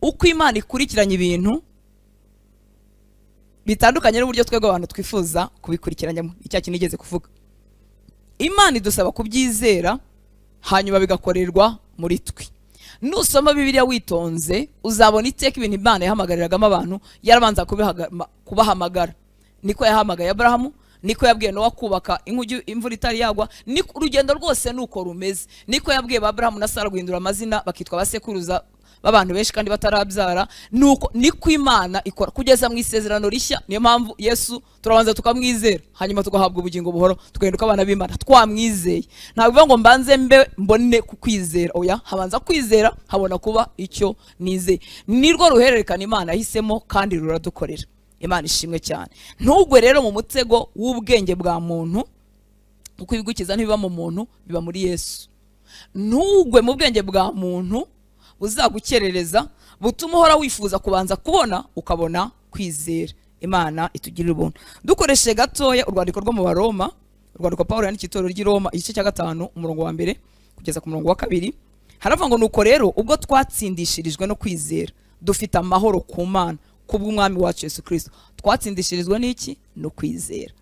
uko Imana ikurikiranye ibintu bitandukanye n'uburyo twebwe abantu twifuza kubikurikiranyamo. Icya kintu nigeze kuvuga, Imana idusaba kubyizera hanyuma bigakorerwa muri twe. Nusoma Bibiliya witonze uzabona iteka ibintu Imana yahamagariraga abantu yarabanza kubahamagara. Niko yahamagaye Abrahamu, niko yabwiye Nowa kubaka inkugi imvura itari yagwa, niko urugendo rwose nuko rumeze. Niko yabwiye Abrahamu na Sara guhindura amazina bakitwa basekuruza b'abantu benshi kandi batarabyara. Nuko niko Imana ikora kugeza mu isezerano rishya. Niyo mpamvu Yesu turabanza tukamwizera hanyuma tugahabwa ubugingo buhoro, tugahinduka abana b'Imana twamwizeye. Ntabwo ngo mbanze mbone kukwizera, oya, habanza kwizera habona kuba icyo nizeye. Nirwo ruhererekana Imana yahisemo kandi ruradukorera. Imana ishimwe cyane. Ntugwe rero mu mutego w'ubwenge bwa muntu, kuko ibigukiza ntibiba mu muntu, biba muri Yesu. Ntugwe mu bwenge bwa muntu buzagukerereza, butuma uhora wifuza kubanza kubona ukabona kwizera. Imana itugirira ubuntu. Dukoresheje gatoya urwandiko rwo mu Baroma, urwandiko Paulo yandikiye itorero ry'i Roma, igice cya 5 umurongo wa 1 kugeza ku murongo wa 2, haravuga ngo nuko rero ubwo twatsindishirijwe no kwizera dufite amahoro ku Mana kubw'umwami wacu Yesu Kristo. Twatsindishirijwe n'iki? No kwizera.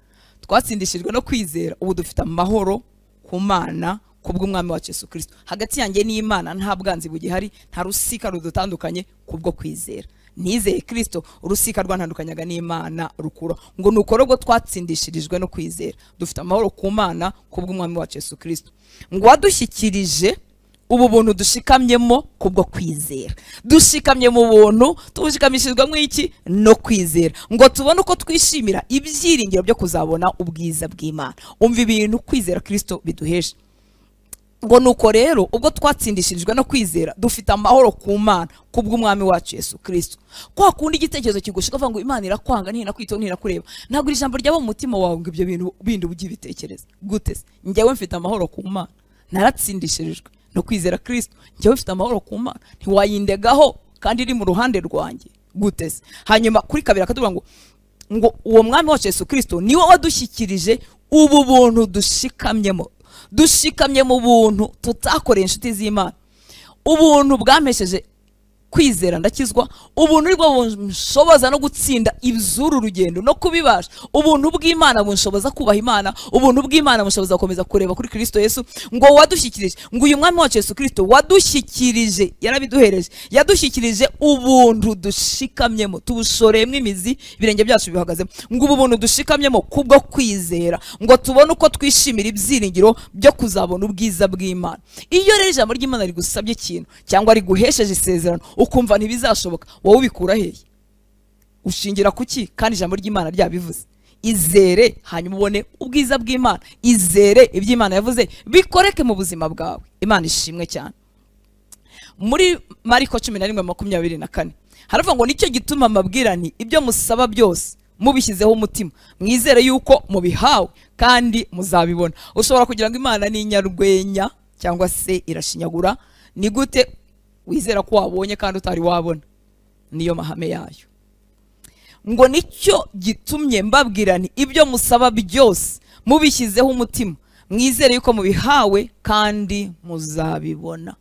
Twatsindishijwe no kwizera, ubu dufite amahoro ku Mana kubw'umwami wacu Yesu Kristo. Hagati yanjye n'Imana nta bwanzi bugihari, nta rusika rudutandukanye kubwo kwizera. Nizeye Kristo, urusika rwantandukanyaga n'Imana rukura. Ngo nuko rero twatsindishirijwe no kwizera dufite amahoro ku Mana kubw'umwami wacu Yesu Kristo. Ngo wadushyikirije ubu buntu dushikamyemo kubwo kwizera. Dushikamye mu buntu, tubushikamishijwe iki? No kwizera. Ngo tubone uko twishimira ibyiringiro byo kuzabona ubwiza bw'Imana. Umva ibintu kwizera Kristo biduhesha. Ngo nuko rero ubwo twatsindishirijwe no kwizera dufite amahoro ku Mana kubw'umwami wacu Yesu Kristo. Kwa kundi igitekerezo kigushika uvuga ngo Imana irakwanga ntinakwitaho ntinakureba, ntabwo ijambo ryabo mu mutima wawe ngo ibyo bintu bindi ugibitekereza. Gute se? Njyewe mfite amahoro ku Mana, naratsindishirijwe no kwizera Kristo. Njyewe mfite amahoro ku Mana, ntiwayindegaho kandi iri mu ruhande rwanjye. Gute se? Hanyuma kuri 2 akatuvuga ngo uwo mwami wacu Yesu Kristo niwe wadushyikirije ubu buntu dushikamyemo. Dushikamye mu buntu tutakoreye inshuti z'Imana. Ubuntu bwamesheje kwizera ndakizwa, ubuntu nibwo bunshoboza no gutsinda iby'uru rugendo no kubibasha. Ubuntu bw'Imana bunshoboza kubaha Imana, ubuntu bw'Imana bunshoboza gukomeza kureba kuri Kristo Yesu. Ngo wadushyikirije, ngo uyu mwami wacu Yesu Kristo wadushyikirije, yarabiduhereje, yadushyikirije ubuntu dushikamyemo, tubushoreyemo imizi, ibirenge byacu bihagazemo. Ngo ubu buntu dushikamyemo kubwo kwizera, ngo tubone uko twishimira ibyiringiro byo kuzabona ubwiza bw'Imana. Iyo rero ijambo ry'Imana rigusabye ikintu cyangwa riguhesheje isezerano ukumva ntibizashoboka, wowe ubikura hehe? Ushingira kuki kandi ijambo ry'Imana ryabivuze? Izere hanyuma ubone ubwiza bw'Imana. Izere iby'Imana yavuze bikoreke mu buzima bwawe. Imana ishimwe cyane. Muri Mariko 11:24 haravuga ngo nicyo gituma mabwirani ibyo musaba byose mubishyizeho umutima, mwizere yuko mubihawe kandi muzabibona. Ushobora kugira ngo Imana ni inyarwenya cyangwa se irashinyagura. Ni gute wizera ko wabonye kandi utari wabona? Niyo mahame yayo. Ngo nicyo gitumye mbabwirani ibyo musaba byose mubishyizeho umutima, mwizere yuko mubihawe kandi muzabibona.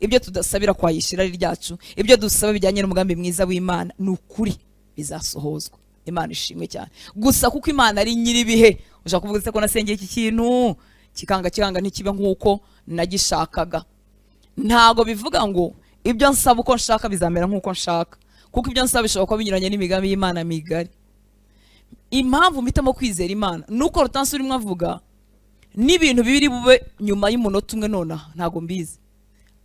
Ibyo tudasabira kwayishira ari ryacu, ibyo dusaba bijyanye n'umugambi mwiza w'Imana, ni ukuri bizasohozwa. Imana ishimwe cyane. Gusa kuko Imana ari nyiribihe, ushaka kuvuga se ko nasengeye iki kintu kikanga ntikibe nk'uko nagishakaga. Ntago bivuga ngo ibyo nsaba uko nshaka bizamera nk'uko nshaka, kuko ibyo nsaba bishobora kuba binyuranye n'imigambi y'Imana migari. Impamvu mpitamo kwizera Imana nuko rutansi urimo avuga n'ibintu bibiri bube nyuma y'umunota umwe nona ntago mbizi,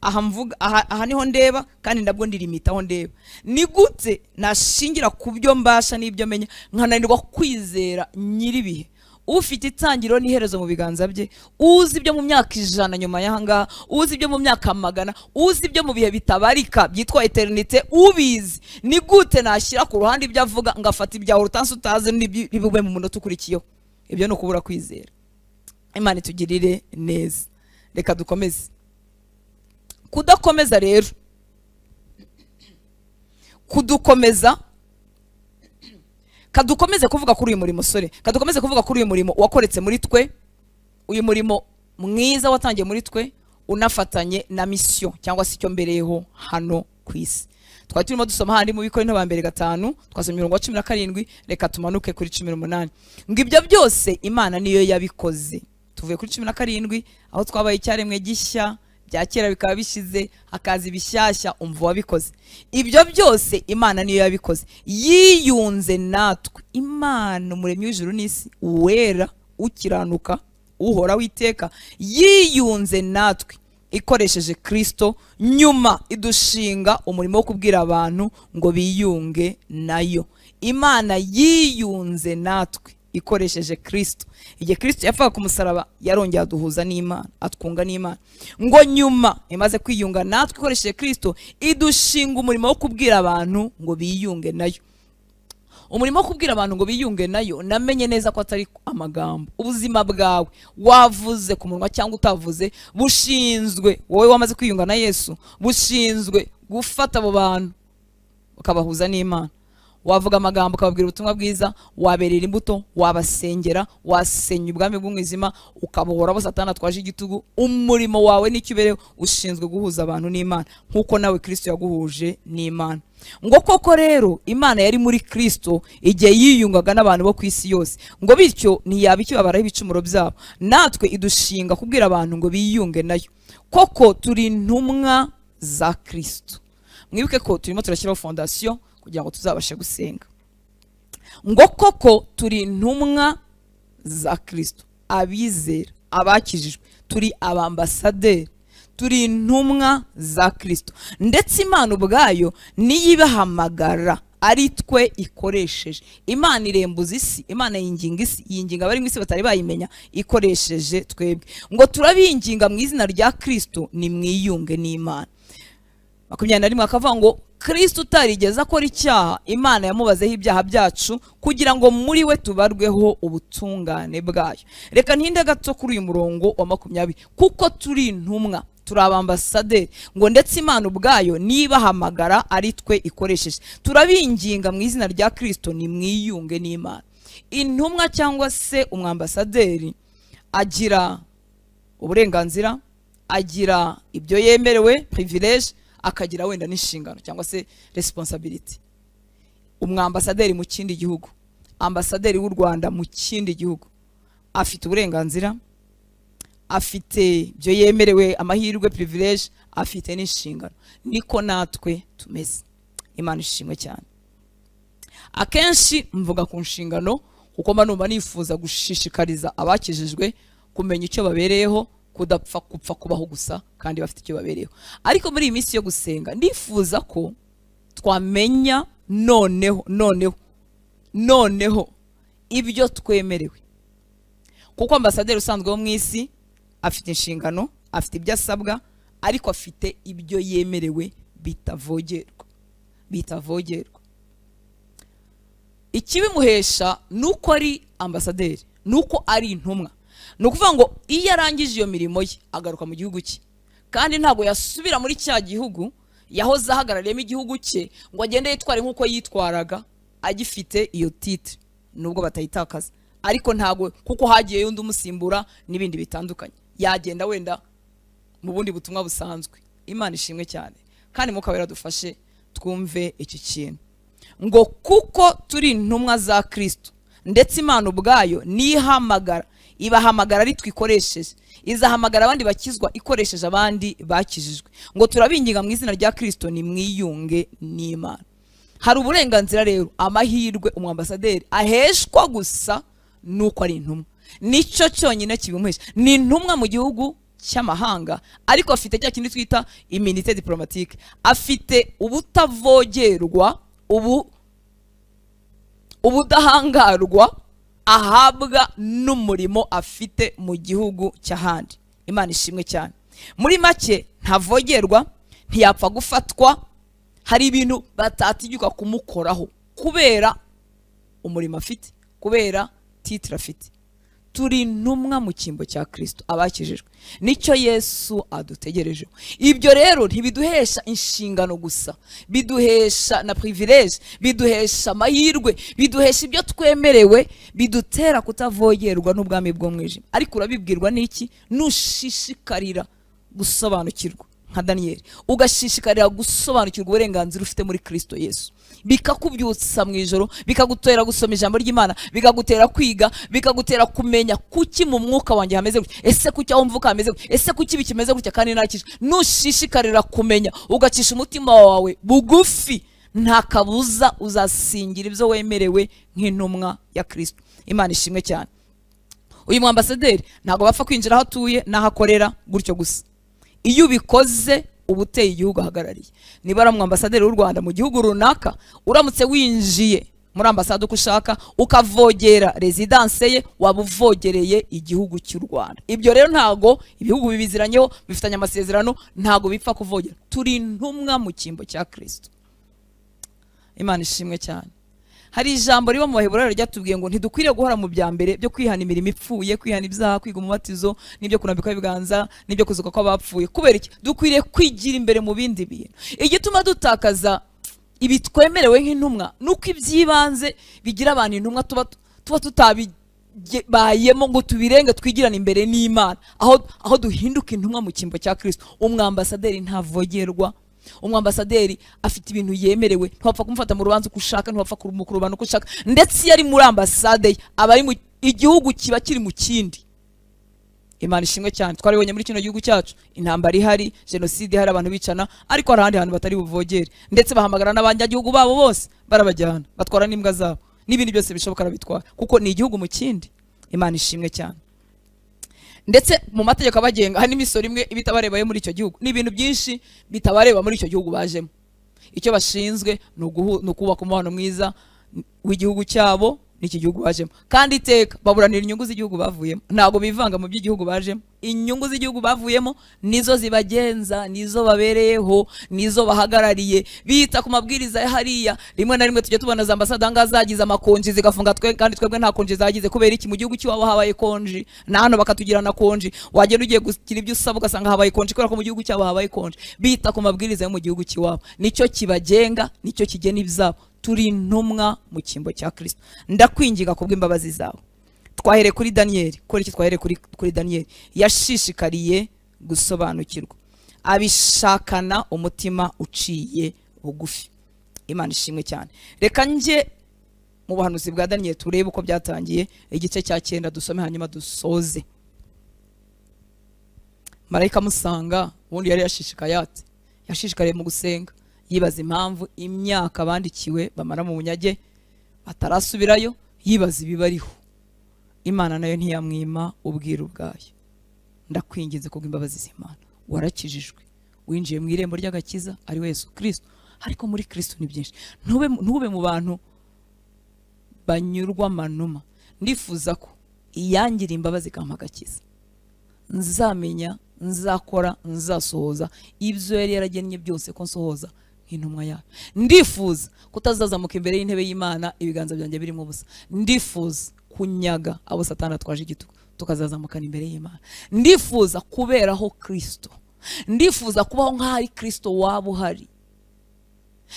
aha mvuga aha niho ndeba kandi ndabwo ndirimita aho ndeba. Ni gute nashingira ku byo mbasha n'ibyo menya nkananirwa kwizera nyiribihe ufite itangiro n'iherezo mu biganza bye, uzi ibyo mu myaka 100 nyuma y'ahanga, uzi ibyo mu myaka 100, uzi ibyo mu bihe bitabarika byitwa eternite, ubizi. Ni gute nashyira ku ruhande ibyo avuga ngafata ibya urutansi utazi n'ibibube mu munota ukurikiyeho? Ibyo no kubura kwizera. Imana itugirire neza. Reka dukomeze. Kudakomeza rero, kudukomeza, kadukomeze kuvuga kuri uyu murimo sore, kadukomeze kuvuga kuri uyu murimo wakoretse muri twe, uyu murimo mwiza watangiye muri twe unafatanye na mission cyangwa se icyo mbereyeho hano ku isi. Twari turimo dusoma handi mu Bikorinto ba mbere 5 twasomye umurongo wa 17, reka tumanuke kuri 18. Ngo ibyo byose Imana niyo yabikoze. Tuvuye kuri 17 aho twabaye icyaremwe gishya, bya kera bikaba bishize hakaza ibishyashya, umva wabikoze. Ibyo byose Imana niyo yabikoze, yiyunze natwe. Imana umuremyi w'ijuru n'isi, uwera, ukiranuka, uhora witeka, yiyunze natwe ikoresheje Kristo, nyuma idushinga umurimo wo kubwira abantu ngo biyunge nayo. Imana yiyunze natwe ikoresheje Kristo. Igihe Kristo yapfaga ku musaraba yarongeye aduhuza n'Imana, atwunga n'Imana. Ngo nyuma imaze kwiyunga natwe ikoresheje Kristo, idushinga umurimo wo kubwira abantu ngo biyunge nayo. Umurimo wo kubwira abantu ngo biyunge nayo, namenye neza ko atari amagambo. Ubuzima bwawe wavuze ku munwa cyangwa utavuze bushinzwe, wowe wamaze kwiyunga na Yesu, bushinzwe gufata abo bantu ukabahuza n'Imana. Wavuga amagambo ukababwira ubutumwa bwiza, waberera imbuto, wabasengera, wasenya ubwami bw'umwijima, ukabohora abo Satani atwaje igitugu. Umurimo wawe n'icyubereho ushinzwe guhuza abantu n'Imana, nkuko nawe Kristo yaguhuje n'Imana. Ngo koko rero Imana yari muri Kristo igihe yiyungaga n'abantu bo ku isi yose, ngo bityo ntiyaba ikibabaraho ibicumuro byabo. Natwe idushinga kubwira abantu ngo biyunge nayo. Koko turi intumwa za Kristo. Mwibuke ko turimo turashyiraho fondation kugira ngo tuzabashe gusenga. Ngo koko turi intumwa za Kristo, abizera, abakijijwe, turi abambasaderi, turi intumwa za Kristo. Ndetse Imana ubwayo niyibahamagara ari twe ikoresheje. Imana irembuza isi, Imana yinginga isi, yinginga abari mu isi batari bayimenya, ikoresheje twebwe. Ngo turabinginga mu izina rya Kristo, ni mwiyunge n'Imana. 21 akavuga ngo Kristo utarigeze akora icyaha, Imana yamubazeho ibyaha byacu kugira ngo muri we tubarweho ubutungane bwayo. Reka ntinde gato kuri uyu murongo wa 20, kuko turi intumwa, turi abambasaderi. Ngo ndetse Imana ubwayo nibahamagara ari twe ikoresheje. Turabinginga mu izina rya Kristo, ni mwiyunge n'Imana. Intumwa cyangwa se umwambasaderi agira uburenganzira, agira ibyo yemerewe, privilege, akagira wenda n'inshingano cyangwa se responsibility. Umwambasaderi mu kindi gihugu, ambasaderi w'u Rwanda mu kindi gihugu, afite uburenganzira, afite ibyo yemerewe, amahirwe, privilege, afite n'inshingano. Niko natwe tumeze. Imana ishimwe cyane. Akenshi mvuga ku nshingano kuko mba numva nifuza gushishikariza abakijijwe kumenya icyo babereyeho, kudapfa kupfa kubaho gusa kandi bafite icyo babereyeho. Ariko muri iyi minsi yo gusenga ndifuza ko twamenya noneho ibyo twemerewe. Kuko ambasaderi usanzwe wo mu isi afite inshingano, afite ibyo asabwa, ariko afite ibyo yemerewe bitavogerwa. Ikibimuhesha nuko ari ambasaderi, nuko ari intumwa. Nukuvuga ngo iyo arangije iyo mirimo ye agaruka mu gihugu cye, kandi ntabwo yasubira muri cya gihugu yahoze ahagarariyemo igihugu cye ngo agende yitware nkuko yitwaraga agifite iyo titre, nubwo batayitakaza. Ariko ntabwo kuko hagiye yundi umusimbura n'ibindi bitandukanye, yagenda wenda mu bundi butumwa busanzwe. Imana ishimwe cyane, kandi mukabera dufashe twumve iki kintu. Ngo kuko turi intumwa za Kristo, ndetse Imana ubwayo nihamagara, ibahamagara ari twikoresheje, izahamagara abandi bakizwa ikoresheje abandi bakijijwe. Ngo turabinginga mu izina rya Kristo, ni mwiyunge n'Imana. Hari uburenganzira rero, amahirwe umwambasaderi aheshwa gusa nuko ari intumwa. Nico cyonyine kibimuhesha. Ni intumwa mu gihugu cy'amahanga, ariko afite cya kindi twita immunité diplomatique, afite ubutavogerwa, ubudahangarwa ahabwa n'umurimo afite mu gihugu cy'ahandi. Imana ishimwe cyane. Muri make ntavogerwa, ntiyapfa gufatwa, hari ibintu batatinyuka kumukoraho kubera umurimo afite, kubera titre afite. Turi intumwa mu cyimbo cya Kristo abakijijwe, nicyo Yesu adutegereje. Ibyo rero ntibiduhesha inshingano gusa, biduhesha na privilege, biduhesha amahirwe, biduhesha ibyo twemerewe, bidutera kutavogerwa n'ubwami bwo mwijima. Ariko urabibwirwa n'iki? Nushishikarira gusobanukirwa nka Daniel, ugashishikarira gusobanukirwa uburenganzira ufite muri Kristo Yesu, bikakubyutsa mu ijoro, bikagutera gusoma ijambo ry'Imana, bikagutera kwiga, bikagutera kumenya kuki mu mwuka wanjye hameze gutya, ese kuki aho mvuka hameze gutya, ese kuki bikimeze gutya kandi nakije. Nushishikarira kumenya, ugacisha umutima wawe bugufi, nta kabuza uzasingira ibyo wemerewe nk'intumwa ya Kristo. Imana ishimwe cyane. Uyu mwambasaderi ntabwo bapfa kwinjira aho atuye n'aho akorera gutyo gusa. Iyo ubikoze uba uteye igihugu ahagarariye. Niba ari umwambasaderi w'u Rwanda mu gihugu runaka, uramutse winjiye muri ambasade uko ushaka, ukavogera residence ye, waba uvogereye igihugu cy'u Rwanda. Ibyo rero ntago ibihugu bibiziranyeho, bifitanye amasezerano, ntago bipfa kuvogera. Turi intumwa mu cyimbo cya Kristo. Imana ishimwe cyane. Hari ijambo riba mu Baheburayo ryatubwiye ngo ntidukwiriye guhora mu bya mbere byo kwihana imirimo ipfuye, kwihana ibyaha, kwiga umubatizo, n'ibyo kunambika ibiganza, n'ibyo kuzuka kw'abapfuye. Kubera iki? Dukwiriye kwigira imbere mu bindi bintu. Igituma dutakaza ibi twemerewe nk'intumwa nuko ibyibanze bigira abantu intumwa tuba tutabibayemo ngo tubirenge, twigirana imbere n'Imana, aho duhinduka intumwa mu cyimbo cya Kristo. Umwambasaderi ntavogerwa. Umwambasaderi afite ibintu yemerewe, ntwapfa kumufata mu rubanza uko ushaka, ntwapfa kurubana uko ushaka, ndetse iyo ari muri ambasade aba ari mu igihugu kiba kiri mu kindi. Imana ishimwe cyane. Twaribonye muri kino gihugu cyacu intambara ihari, genocide ihari, abantu bicana, ariko hari ahandi hantu batari buvogere, ndetse bahamagara n'abanyagihugu babo bose barabajyana, batwara n'imbwa zabo n'ibindi byose bishoboka arabitwara, kuko ni igihugu mu kindi. Imana ishimwe cyane. Ndetse mu mategeko abagenga hari n'imisoro imwe ibitabarebaye muri icyo gihugu, n'ibintu byinshi bitabareba muri icyo gihugu bajemo. Icyo bashinzwe ni ukubaka umubano mwiza w'igihugu cyabo n'iki gihugu bajemo, kandi iteka baburanira inyungu z'igihugu bavuyemo, ntabwo bivanga mu by'igihugu bajemo. Inyungu z'igihugu bavuyemo nizo zibagenza, nizo babereyeho, nizo bahagarariye, bita ku mabwiriza ya hariya. Rimwe na rimwe tujya tubona za ambasade anga zagize amakonji zigafunga kandi twebwe nta konji zagize. Kubera iki? Mu gihugu cy'iwabo habaye konji, na hano bakatugira na konji. Wagenda ugiye gugira ibyo usaba ugasanga habaye konji kubera ko mu gihugu cyabo habaye konji. Bita ku mabwiriza yo mu gihugu cy'iwabo, nicyo kibagenga, nicyo kigena ibyabo. Turi intumwa mu cyimbo cya Kristo. Ndakwinginga kubw'imbabazi zawe. Twahere kuri Daniel. Kora iki? Twahere kuri Daniel. Yashishikariye gusobanukirwa, abishakana umutima uciye bugufi. Imana ishimwe cyane. Reka nje mu buhanuzi bwa Daniel turebe uko byatangiye, igice cya 9 dusome hanyuma dusoze. Marayika musanga ubundi yari yashishikaye ate? Yashishikariye mu gusenga, yibaza impamvu imyaka bandikiwe bamara mu bunyage atarasubirayo, yibaza ibibariho. Imana nayo ntiyamwima ubwiru bwayo. Ndakwinginze kubw'imbabazi z'Imana, warakijijwe, winjiye mu irembo ry'agakiza ari we Yesu Kristo. Ariko muri Kristo ni byinshi. Ntube mu bantu banyurwa manuma. Ndifuza ko iyangira imbabazi kampa agakiza, nzamenya, nzakora, nzasohoza ibyo yari yaragennye byose ko nsohoza nk'intumwa yayo. Ndifuza kutazazamuka imbere y'intebe y'Imana ibiganza byanjye birimo ubusa. Ndifuza kunyaga abo Satani atwaje igitugu, tukazazamukana imbere y'Imana. Ndifuza kuberaho Kristo. Ndifuza kubaho nk'ahari Kristo waba uhari.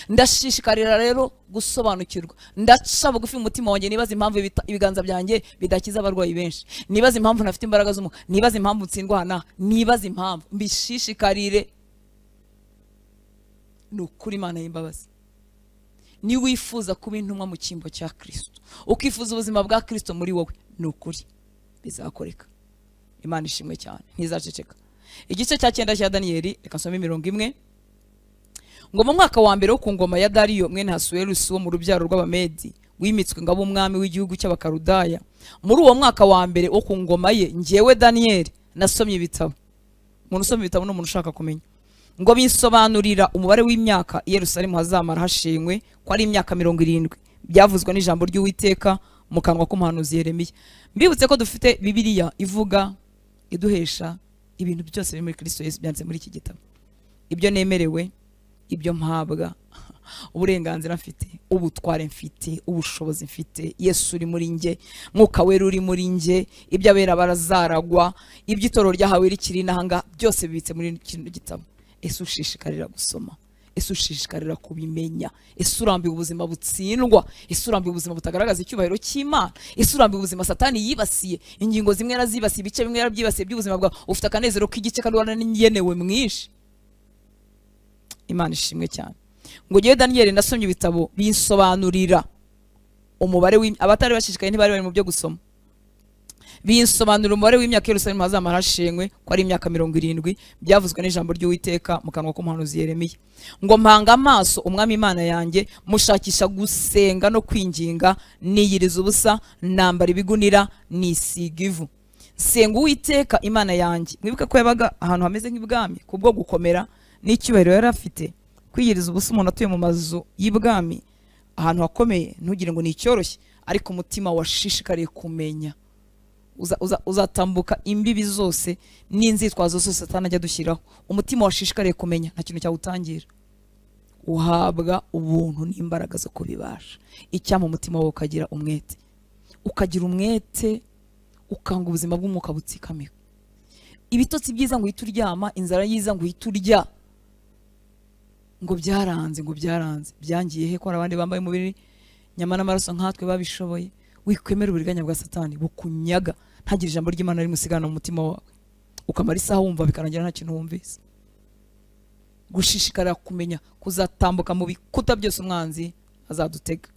Ndashishikarira rero gusobanukirwa. Ndaca bugufi umutima wanjye, nibaza impamvu ibiganza byanjye bidakiza abarwayi benshi, nibaza impamvu ntafite imbaraga z'umwuka, nibaza impamvu ntsindwa hana, nibaza impamvu. Mbishishikarire. Nukuri Imana y'imbabazi. Ni wifuza kuba intumwa mu cyimbo cya Kristo, ukifuza ubuzima bwa Kristo muri wowe, nukuri bizakoreka. Imana ishimwe cyane, ntizaceceka. Igice cya 9 cya Daniel, reka nsome 1. Ngo mu mwaka wa mbere wo ku ngoma ya Dariyo mwene Hasuwerusi wo mu rubyaro rw'Abamedi, wimitswe ngabo umwami w'igihugu cy'Abakarudaya, muri uwo mwaka wa mbere wo ku ngoma ye, njyewe Daniel nasomye ibitabo. umuntu usoma ibitabo n'umuntu ushaka kumenya. Ngo binsobanurira umubare w'imyaka i Yerusalemu hazamara hashimwe ko ari imyaka 70 byavuzwe n'ijambo ry'Uwiteka mu kanwa k'umuhanuzi Yeremiya. Mbibutse ko dufite Bibiliya ivuga iduhesha ibintu byose biri muri Kristo Yesu byanditse muri iki gitabo. Ibyo nemerewe, ibyo mpabwa, uburenganzira mfite, ubutware mfite, ubushobozi mfite, Yesu uri muri nge, Mwuka Wera uri muri nge, ibyo abera barazaragwa, ibyo itoro ryahawe rikiri nahanga, byose bibitse muri kino gitabo. Ese ushishikarira gusoma? Ese ushishikarira kubimenya? Ese urambiwe ubuzima butsindwa? Ese urambiwe ubuzima butagaragaza icyubahiro cy'Imana? Ese urambiwe ubuzima Satani yibasiye, ingingo zimwe yarazibasiye, ibice bimwe yarabyibasiye by'ubuzima bwawe, ufite akanezero k'igice kandi waranenewe mwinshi? Imana ishimwe cyane. Ngo giye Daniel nasomye ibitabo binsobanurira umubare abatari bashishikaye ntibari bari mu byo gusoma. Binsobanurira umubare w'imyaka Yerusalemu hazamara hashimwe ko ari imyaka 70 byavuzwe n'ijambo ry'Uwiteka mu kanwa k'umuhanuzi Yeremiya. Ngo mpanga amaso umwami Imana yanjye mushakisha gusenga no kwinginga, niyiriza ubusa, nambara ibigunira, nisiga ivu. Senga Uwiteka Imana yanjye. Mwibuke ko yabaga ahantu hameze nk'ibwami kubwo gukomera n'icyubahiro yari afite. Kwiyiriza ubusa umuntu atuye mu mazu y'ibwami ahantu hakomeye, ntugire ngo ni icyoroshye, ariko umutima washishikariye kumenya. Uzatambuka imbibi zose n'inzitwazo zose Satani ajya dushyiraho. Umutima washishikariye kumenya nta kintu cyawutangira. Uhabwa ubuntu n'imbaraga zo kubibasha. Icyama umutima wawe ukagira umwete, ukagira umwete, ukanga ubuzima bw'umwuka butsikamira. Ibitotsi byiza ngo uhite uryama, inzara yiza ngo uhite urya. Ngo byaranze byangiye he ko abandi bambaye umubiri nyama n'amaraso nkatwe babishoboye. Wikwemera uburiganya bwa Satani bukunyaga, ntagire ijambo ry'Imana rimusigana mu mutima wawe, ukamara isaha wumva bikarangira nta kintu wumvise. Gushishikara kumenya kuzatambuka mu bikuta byose umwanzi azadutega.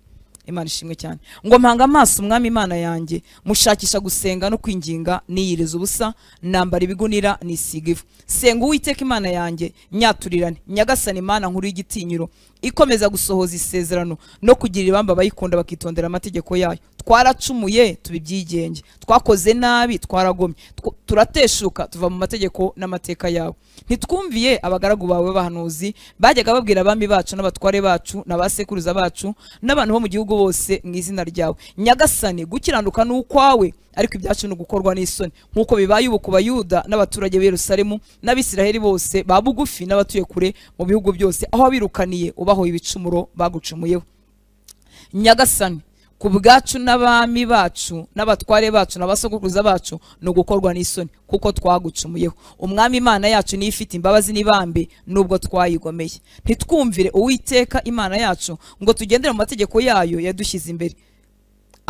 Imana ishimwe cyane. Ngo mpanga amaso umwami Imana yanjye mushakisha gusenga no kwinginga, niyiriza ubusa, nambara ibigunira, nisiga ivu. Senga Uwiteka Imana yanjye nyaturirane, Nyagasani Imana nkuru y'igitinyiro, ikomeza gusohoza isezerano no kugira ibamba bayikunda bakitondera amategeko yayo. Twaracumuye tubibyigenge, twakoze nabi, twaragomye, turateshuka tuva mu mategeko n'amateka yawe. Ntitwumviye abagaragu bawe bahanuzi bajyaga babwira abami bacu n'abatware bacu n'abasekuruza bacu n'abantu bo mu gihugu bose mu izina ryawe. Nyagasani gukiranuka n'ukwawe, ariko ibyacu no gukorwa n'isoni, nkuko bibaye ubu ku Bayuda n'abaturage b'i Yerusalemu n'Abisiraheli bose babugufi n'abatuye kure mu bihugu byose aho abirukaniye ubahoye ibicumuro bagucumuyeho. Nyagasani ku bwacu n'abami bacu n'abatware bacu n'abasokuruza bacu no gukorwa n'isoni kuko twagucumuyeho. Umwami Imana yacu ni ifite imbabazi n'ibambe nubwo twayigomeye. Ntitwumvire Uwiteka Imana yacu ngo tugendere mu mategeko yayo yadushyize imbere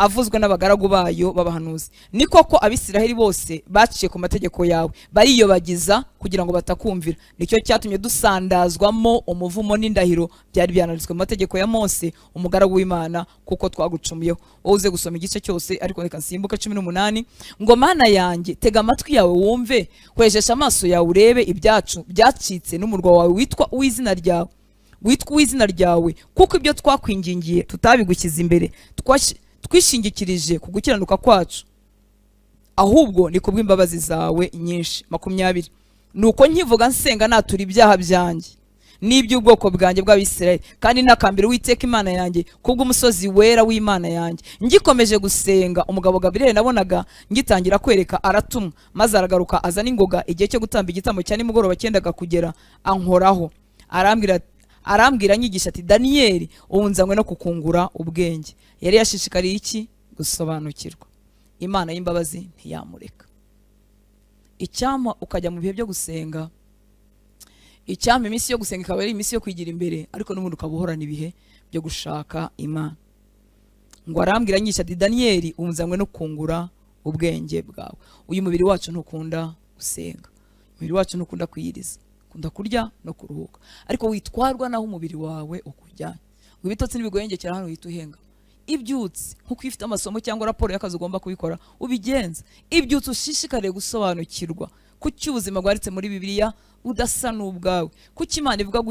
avuzwe n'abagaragu bayo babahanuzi. Ni koko Abisiraheli bose baciye ku mategeko yawe, bariyobagiza kugira ngo batakumvira. Nicyo cyatumye dusandazwamo umuvumo n'indahiro byari byananditswe mu mategeko ya Mose umugaragu w'Imana kuko twagucumuyeho. Wowe uze gusoma igice cyose, ariko reka nsimbuke 18. Ngo Mana yanjye tega amatwi yawe wumve, kwejesha amaso yawe urebe ibyacu byacitse n'umurwa wawe witwa uw'izina ryawe, kuko ibyo twakwingingiye tutabigushyize imbere twishingikirije ku gukiranuka kwacu, ahubwo ni kubw'imbabazi zawe nyinshi. 20. Nuko nkivuga nsenga natura ibyaha byanjye n'iby'ubwoko bwanjye bw'Abisirayeli, kandi nakambira Uwiteka Imana yanjye kubw'umusozi wera w'Imana yanjye. Ngikomeje gusenga, umugabo Gabriel nabonaga ngitangira kwereka aratumwa, maze aragaruka azana ingoga igihe cyo gutamba igitambo cya nimugoroba cyendaga kugera, ankoraho arambwira nyigisha ati Daniel ubunzanywe no kukungura ubwenge. Yari yashishikariye iki? Gusobanukirwa. Imana y'imbabazi ntiyamureka. Icyama ukajya mu bihe byo gusenga, icyama iminsi yo gusenga ikaba ari iminsi yo kwigira imbere, ariko n'ubundi ukabuhorana ibihe byo gushaka Imana. Ngo arambwira nyigisha ati Daniel ubunzanywe no kungura ubwenge bwawe. Uyu mubiri wacu ntukunda gusenga, umubiri wacu ntukunda kwiyiriza, kunda kurya no kuruhuka, ariko witwarwa naho umubiri wawe ukujyanye. Ngo ibitotsi n'ibigwengekera hano uhita uhenga. Ibyutse nkuko ifite amasomo cyangwa raporo y'akazi ugomba kubikora ubigenza. Ibyutse ushishikariye gusobanukirwa kuki ubuzima bwaritse muri Bibiliya udasa n'ubwawe, kuki Imana ivuga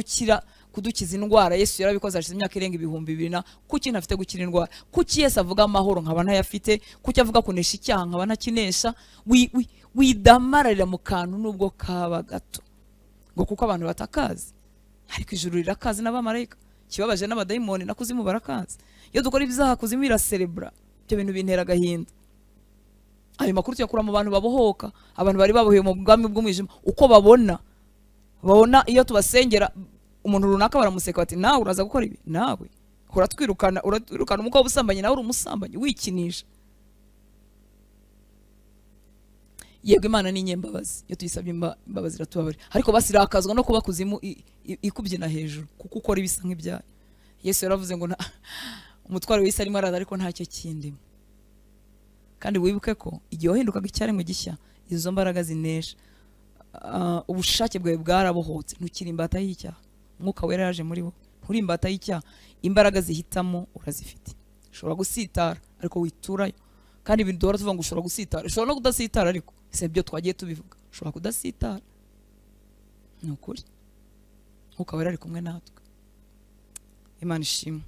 kudukiza indwara. Yesu yarabikoze hashize imyaka irenga 2000 na kuki ntafite gukira indwara? Kuki Yesu avuga amahoro nkaba ntayafite? Kuki avuga kunesha icyaha nkaba ntakinesha? Widamararira mu kantu nubwo kaba gato ngo kuko abantu batakazi, ariko ijuru rirakazi n'abamarayika. Kibabaje n'abadayimoni na kuzimu barakazi. Iyo dukora ibyaha kuzimu iraserebra, ibyo bintu bintera agahinda. Ayo makuru tuyakura mu bantu babohoka, abantu bari baboheye mu bwami bw'umwijima. Uko babona iyo tubasengera umuntu runaka baramuseka bati nawe uraza gukora ibi, nawe uratwirukana umukobwa w'ubusambanyi, nawe uri umusambanyi wikinisha. Yego Imana ni nyembabazi, iyo tuyisabye imbabazi iratubabarira, ariko basirakazwa no kuba kuzimu ikubyina hejuru kuko ukora ibisa nk'ibyayo. Yesu yaravuze ngo umutwaro w'isi arimo araza ariko ntacyo kindimo. Kandi wibuke ko igihe wahindukaga icyaremwe gishya, izo mbaraga zinesha. Ubushake bwawe bwarabohotse, ntukiri imbata y'icyaha. Umwuka wera yaje muri wo, nturi imbata y'icyaha. Imbaraga zihitamo urazifite. Ushobora gusitara ariko witurayo. Kandi ibintu duhora tuvuga ngo ushobora gusitara, ushobora no kudasitara, ariko ese byo twagiye tubivuga, ushobora kudasitara. Ni ukuri Umwuka wera ari kumwe natwe. Imana ishimwe.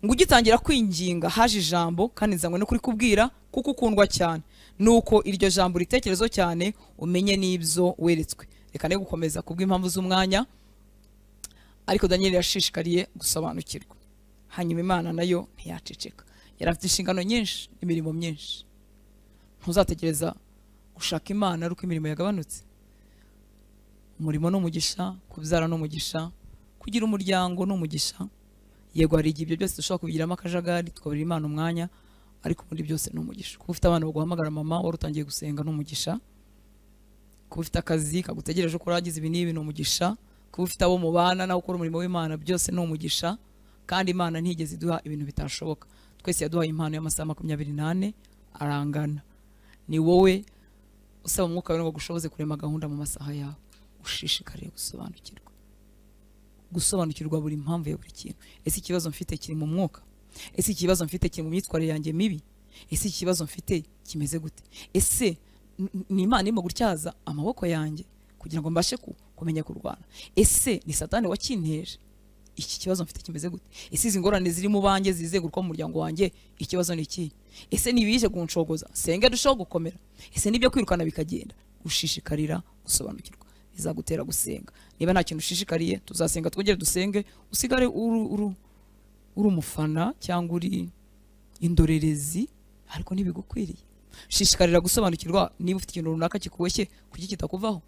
Ngo ugitangira kwinginga haje ijambo, kandi nzanywe no kuri kubwira kuko ukundwa cyane, nuko iryo jambo ritekerezo cyane umenye n'ibyo weretswe. Reka ne gukomeza kubw'impamvu z'umwanya, ariko Daniel yashishikariye gusobanukirwa. Hanyuma Imana nayo ntiyaceceka, yarafite inshingano nyinshi, imirimo myinshi. Ntuzategereza gushaka Imana ariko imirimo yagabanutse. Umurimo n'umugisha, kubyara n'umugisha, kugira umuryango n'umugisha. Yego hari igihe ibyo byose dushobora kubigiramo akajagari tukabura Imana umwanya, ariko muri byose n'umugisha. Kuba ufite abana baguhamagara mama wari utangiye gusenga n'umugisha. Kuba ufite akazi kagutegereje ko uragize ibi n'ibi n'umugisha. Kuba ufite abo mubana nawe ukora umurimo w'Imana byose n'umugisha. Kandi Imana ntigeze iduha ibintu bitashoboka. Twese yaduhaye impano y'amasaha 28 arangana. Ni wowe usaba Umwuka wera ngo gushoboze kurema gahunda mu masaha yawe. Ushishikariye gusobanukirwa. Gusobanukirwa buri mpamvu ya buri kintu. Ese ikibazo mfite kiri mu mwuka? Ese ikibazo mfite kiri mu myitwarire yanjye mibi? Ese ikibazo mfite kimeze gute? Ese ni Imana irimo gutyaza amaboko yanjye kugira ngo mbashe kumenya kurwana? Ese ni Satani wakinteje? Iki kibazo mfite kimeze gute? Ese izi ngorane ziri mu banjye zizegurwa mu muryango wanjye, ikibazo ni iki? Ese nibije kunshogoza senge dushogo gukomera? Ese nibyo kwirukana bikagenda? Ushishikarira gusobanukirwa bizagutera gusenga. Niba nta kintu ushishikariye tuzasenga, twongere dusenge, usigare uri umufana cyangwa uri indorerezi, ariko ntibigukwiriye. Shishikarira gusobanukirwa. Niba ufite ikintu runaka kikuboshye kuki kitakuvaho,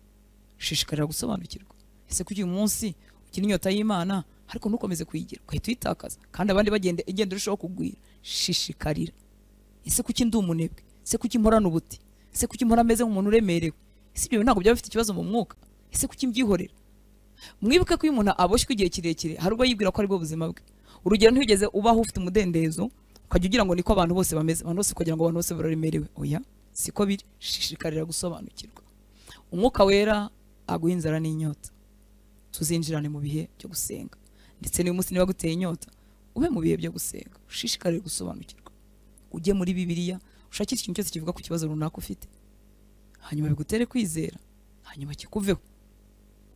shishikarira gusobanukirwa. Ese kuki uyu munsi ugira inyota y'Imana ariko ntukomeze kuyigira, ukahita uyitakaza kandi abandi igenda urushaho kugwira? Shishikarira. Ese kuki ndi umunebwe? Ese kuki mporana ubuti? Ese kuki mpora meze nk'umuntu uremerewe? Ese ibyo ntabwo byaba bifite ikibazo mu mwuka? Ese kuki mbyihorera? Mwibuke ko iyo umuntu aboshywe igihe kirekire hari ubwo yibwira ko ari bwo buzima bwe. Urugero, ntigeze ubaho ufite umudendezo ukajya ugira ngo niko abantu bose bameze, abantu bose kugira ngo abantu bose bararemerewe. Oya, siko biri. Shishikarira gusobanukirwa. Umwuka wera aguha inzara n'inyota. Tuzinjirane mu bihe byo gusenga, ndetse n'uyu munsi niba guteye inyota ube mu bihe byo gusenga. Ushishikarire gusobanukirwa. Ujye muri Bibiliya ushakire ikintu cyose kivuga ku kibazo runaka ufite, hanyuma bigutere kwizera, hanyuma kikuveho.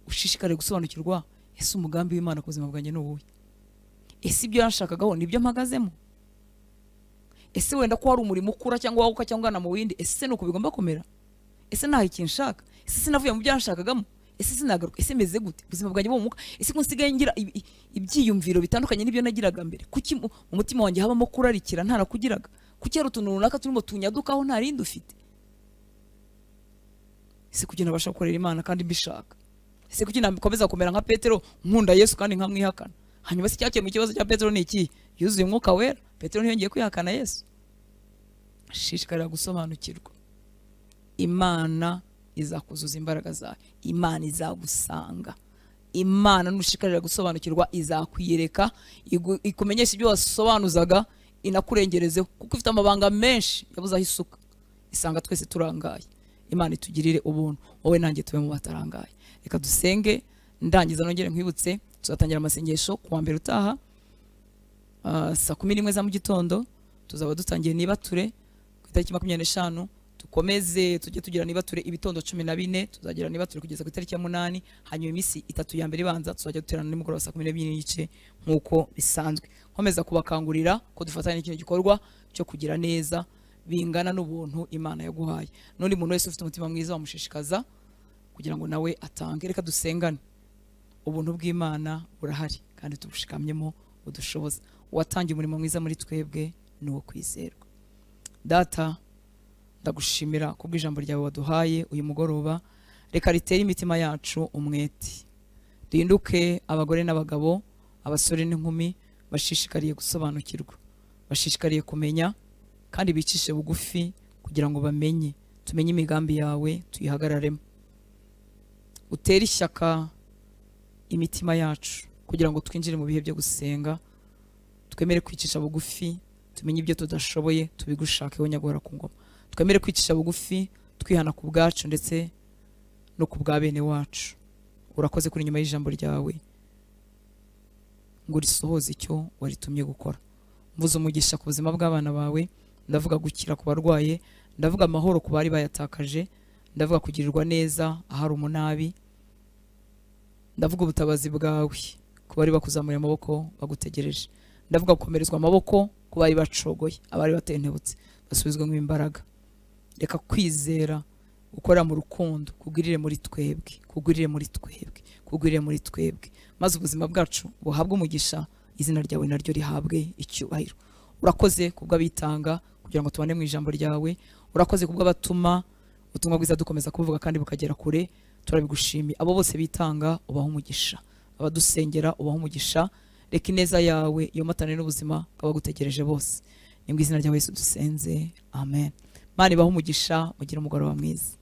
Ushishikare gusobanukirwa. Ese umugambi w'Imana ku buzima bwanjye ni uwuhe? Ese ibyo yanshakagaho nibyo mpagazemo? Ese wenda ko hari umurimo ukura cyangwa waguka cyangwa na mu windi, ese nuko bigomba kumera? Ese ntaho ikinshaka? Ese sinavuye mu byo yanshakagamo? Ese sinagaruka? Ese meze gute ubuzima bwanjye mu mwuka? Ese ko nsigaye ngira ibyiyumviro bitandukanye n'ibyo nagiraga mbere? Kuki mu mutima wanjye habamo kurarikira ntarakugiraga? Kuki hari utuntu runaka turimo tunyadukaho nta rindi ufite? Ese kuki nabasha gukorera Imana kandi mbishaka? Ese kuki nakomeza kumera nka Petero nkunda Yesu kandi nkamwihakana? Hanyuma se cyakemuye ikibazo cya Petero ni iki? Yuzuye Umwuka wera. Petero ntiyongeye kwihakana Yesu. Shishikarira gusobanukirwa. Imana izakuzuza imbaraga zayo. Imana izagusanga. Imana nushikarira gusobanukirwa izakwiyereka, ikumenyesha ibyo wasobanuzaga, inakurengerezeho kuko ufite amabanga menshi yabuze aho isuka. Isanga twese turangaye. Imana itugirire ubuntu, wowe nanjye tube mu batarangaye. Reka dusenge, ndangiza nongere nkwibutse tuzatangira amasengesho kuwa mbere utaha saa 11 za mu gitondo. Tuzaba dutangiye nibature ku itariki 25 dukomeze tujye tugira niba ture ibitondo 14 tuzagira niba ture kugeza ku itariki ya 8 hanyuma imisi 3 ya mbere banza tuzajya duterana nimugoroba saa 12 n'igice nkuko bisanzwe. Nkomeza kubakangurira ko dufatanya n'ikintu gikorwa cyo kugira neza bingana n'ubuntu Imana yaguhaye. N'undi muntu wese ufite umutima mwiza wamushishikaza kugira ngo nawe atange. Reka dusengane. Ubuntu bw'Imana burahari kandi tubushikamyemo udushoboza. Uwatangiye umurimo mwiza muri twebwe nuwo kwizerwa. Data, ndagushimira kubw'ijambo ryawe waduhaye uyu mugoroba. Reka ritere imitima yacu umwete. Duhinduke abagore n'abagabo, abasore n'inkumi bashishikariye gusobanukirwa, bashishikariye kumenya kandi bicishe bugufi kugira ngo bamenye, tumenye imigambi yawe tuyihagararemo. Utere ishyaka imitima yacu kugira ngo twinjire mu bihe byo gusenga, twemere kwicisha bugufi, tumenye ibyo tudashoboye tubigushakeho nyagora ku ngoma. Twemere kwicisha bugufi, twihana ku bwacu ndetse no ku bwa bene wacu. Urakoze kuri nyuma y'ijambo ryawe ngo risohoze icyo waritumye gukora. Mvuze umugisha ku buzima bw'abana bawe, ndavuga gukira ku barwaye, ndavuga amahoro ku bari bayatakaje, ndavuga kugirirwa neza ahari umunabi, ndavuga ubutabazi bwawe ku bari bakuzamuriye amaboko bagutegereje, ndavuga gukomerezwa amaboko ku bari bacogoye, abari batentebutse basubizwemo imbaraga. Reka kwizera gukorera mu rukundo kugwirire muri twebwe, kugwirire muri twebwe, kugwirire muri twebwe, maze ubuzima bwacu buhabwe umugisha, izina ryawe naryo rihabwe icyubahiro. Urakoze kubw'abitanga kugira ngo tubane mu ijambo ryawe, urakoze kubw'abatuma ubutumwa bwiza dukomeza kuvuga kandi bukagera kure. Turabigushimiye. Abo bose bitanga ubaho umugisha, abadusengera ubaho umugisha. Reka ineza yawe iyo matane n'ubuzima bw'abagutegereje bose, ni mu izina rya Yesu dusenze, amen. Mana ibaho umugisha, mugire umugoroba mwiza.